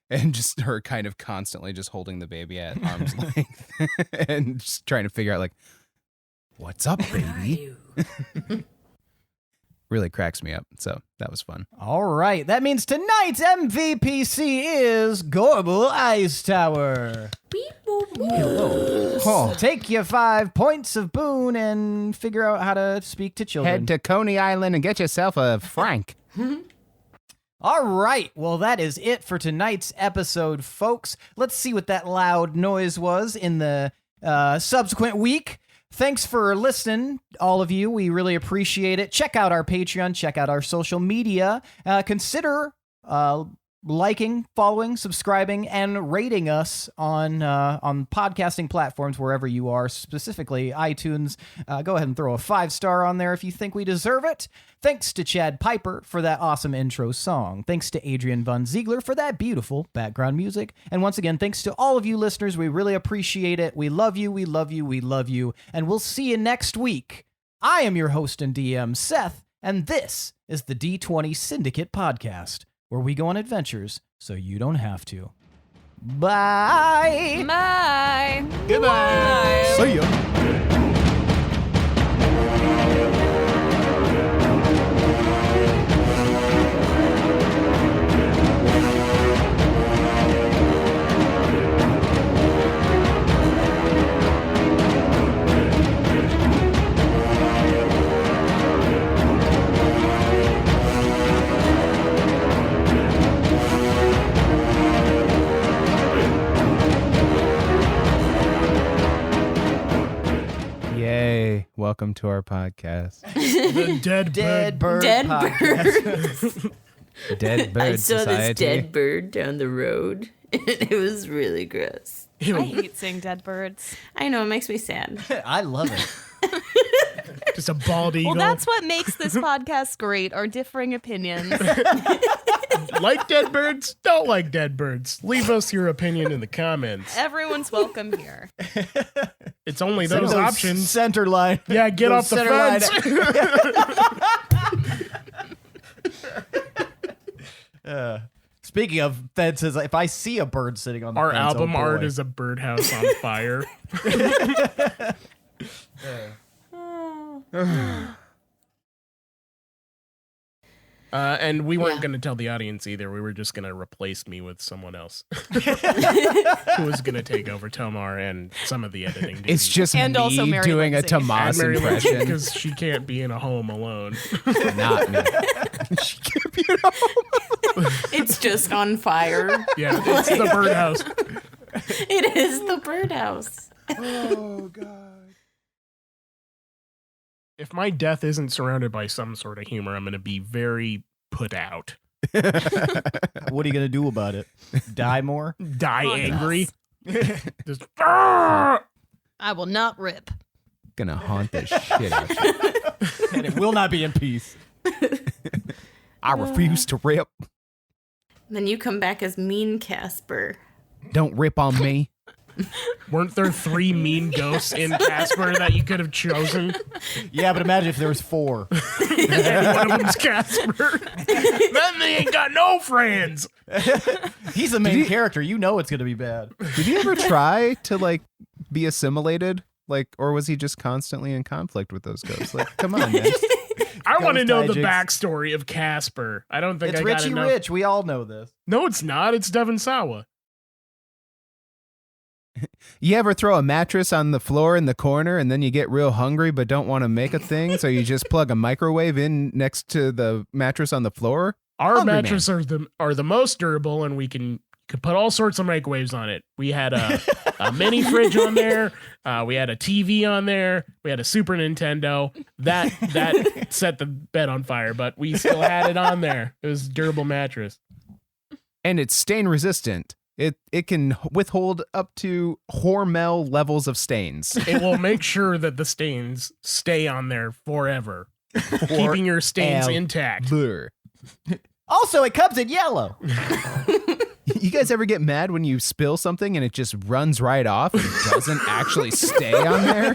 And just her kind of constantly just holding the baby at arm's length and just trying to figure out, like, what's up, baby? Really cracks me up. So that was fun. All right. That means tonight's MVPC is Gorbel Icetower. Oh. Take your 5 points of boon and figure out how to speak to children. Head to Coney Island and get yourself a Frank. All right. Well, that is it for tonight's episode, folks. Let's see what that loud noise was in the subsequent week. Thanks for listening, all of you. We really appreciate it. Check out our Patreon. Check out our social media. Consider liking, following, subscribing, and rating us on podcasting platforms wherever you are, specifically iTunes. Go ahead and throw a 5-star on there if you think we deserve it. Thanks to Chad Piper for that awesome intro song. Thanks to Adrian Von Ziegler for that beautiful background music. And once again, thanks to all of you listeners. We really appreciate it. We love you. We love you. We love you. And we'll see you next week. I am your host and DM, Seth, and this is the D20 Syndicate podcast, where we go on adventures so you don't have to. Bye. Bye. Goodbye. See ya. welcome to our podcast. The Dead bird. Dead podcast. bird. Dead Bird I saw Society. this dead bird down the road. It was really gross. I hate seeing dead birds. I know, it makes me sad. I love it. Just a bald eagle. Well, that's what makes this podcast great, our differing opinions. Like dead birds? Don't like dead birds. Leave us your opinion in the comments. Everyone's welcome here. It's only those options. Center line. Yeah, get off the fence. Speaking of fences, if I see a bird sitting on the Our fence, album oh boy. art is a birdhouse on fire. And we weren't going to tell the audience either. We were just going to replace me with someone else who was going to take over Tomar and some of the editing duties. It's just And me also Mary doing Lindsey. a Tomas Mary Lindsey, impression. because she can't be in a home alone. Not me. She can't be at home. It's just on fire. Yeah, it's the birdhouse. It is the birdhouse. Oh, God. If my death isn't surrounded by some sort of humor, I'm going to be very put out. What are you gonna do about it? Die more? Die Oh, angry. Just I will not rip. Gonna haunt the shit out of you. And it will not be in peace. I refuse to rip. Then you come back as Mean Casper. Don't rip on me. weren't there 3 mean ghosts in Casper that you could have chosen? Yeah, but imagine if there was 4. And one of them's Casper. Then they ain't got no friends. He's the main character. You know it's gonna be bad. Did he ever try to like be assimilated? Like, or was he just constantly in conflict with those ghosts? Like, come on, man. I want to know the hijinks. backstory of Casper. I don't think It's I got Richie enough. Rich. We all know this. No, it's not. It's Devon Sawa. You ever throw a mattress on the floor in the corner and then you get real hungry but don't want to make a thing, so you just plug a microwave in next to the mattress on the floor? Our Hungry mattresses are the most durable, and we can put all sorts of microwaves on it. We had a mini fridge on there. We had a TV on there. We had a Super Nintendo. That set the bed on fire, but we still had it on there. It was a durable mattress. And it's stain resistant. It can withhold up to Hormel levels of stains. It will make sure that the stains stay on there forever, keeping your stains intact. Blur. Also, it comes in yellow. You guys ever get mad when you spill something and it just runs right off and doesn't actually stay on there?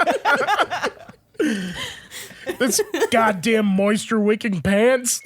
This goddamn moisture wicking pants.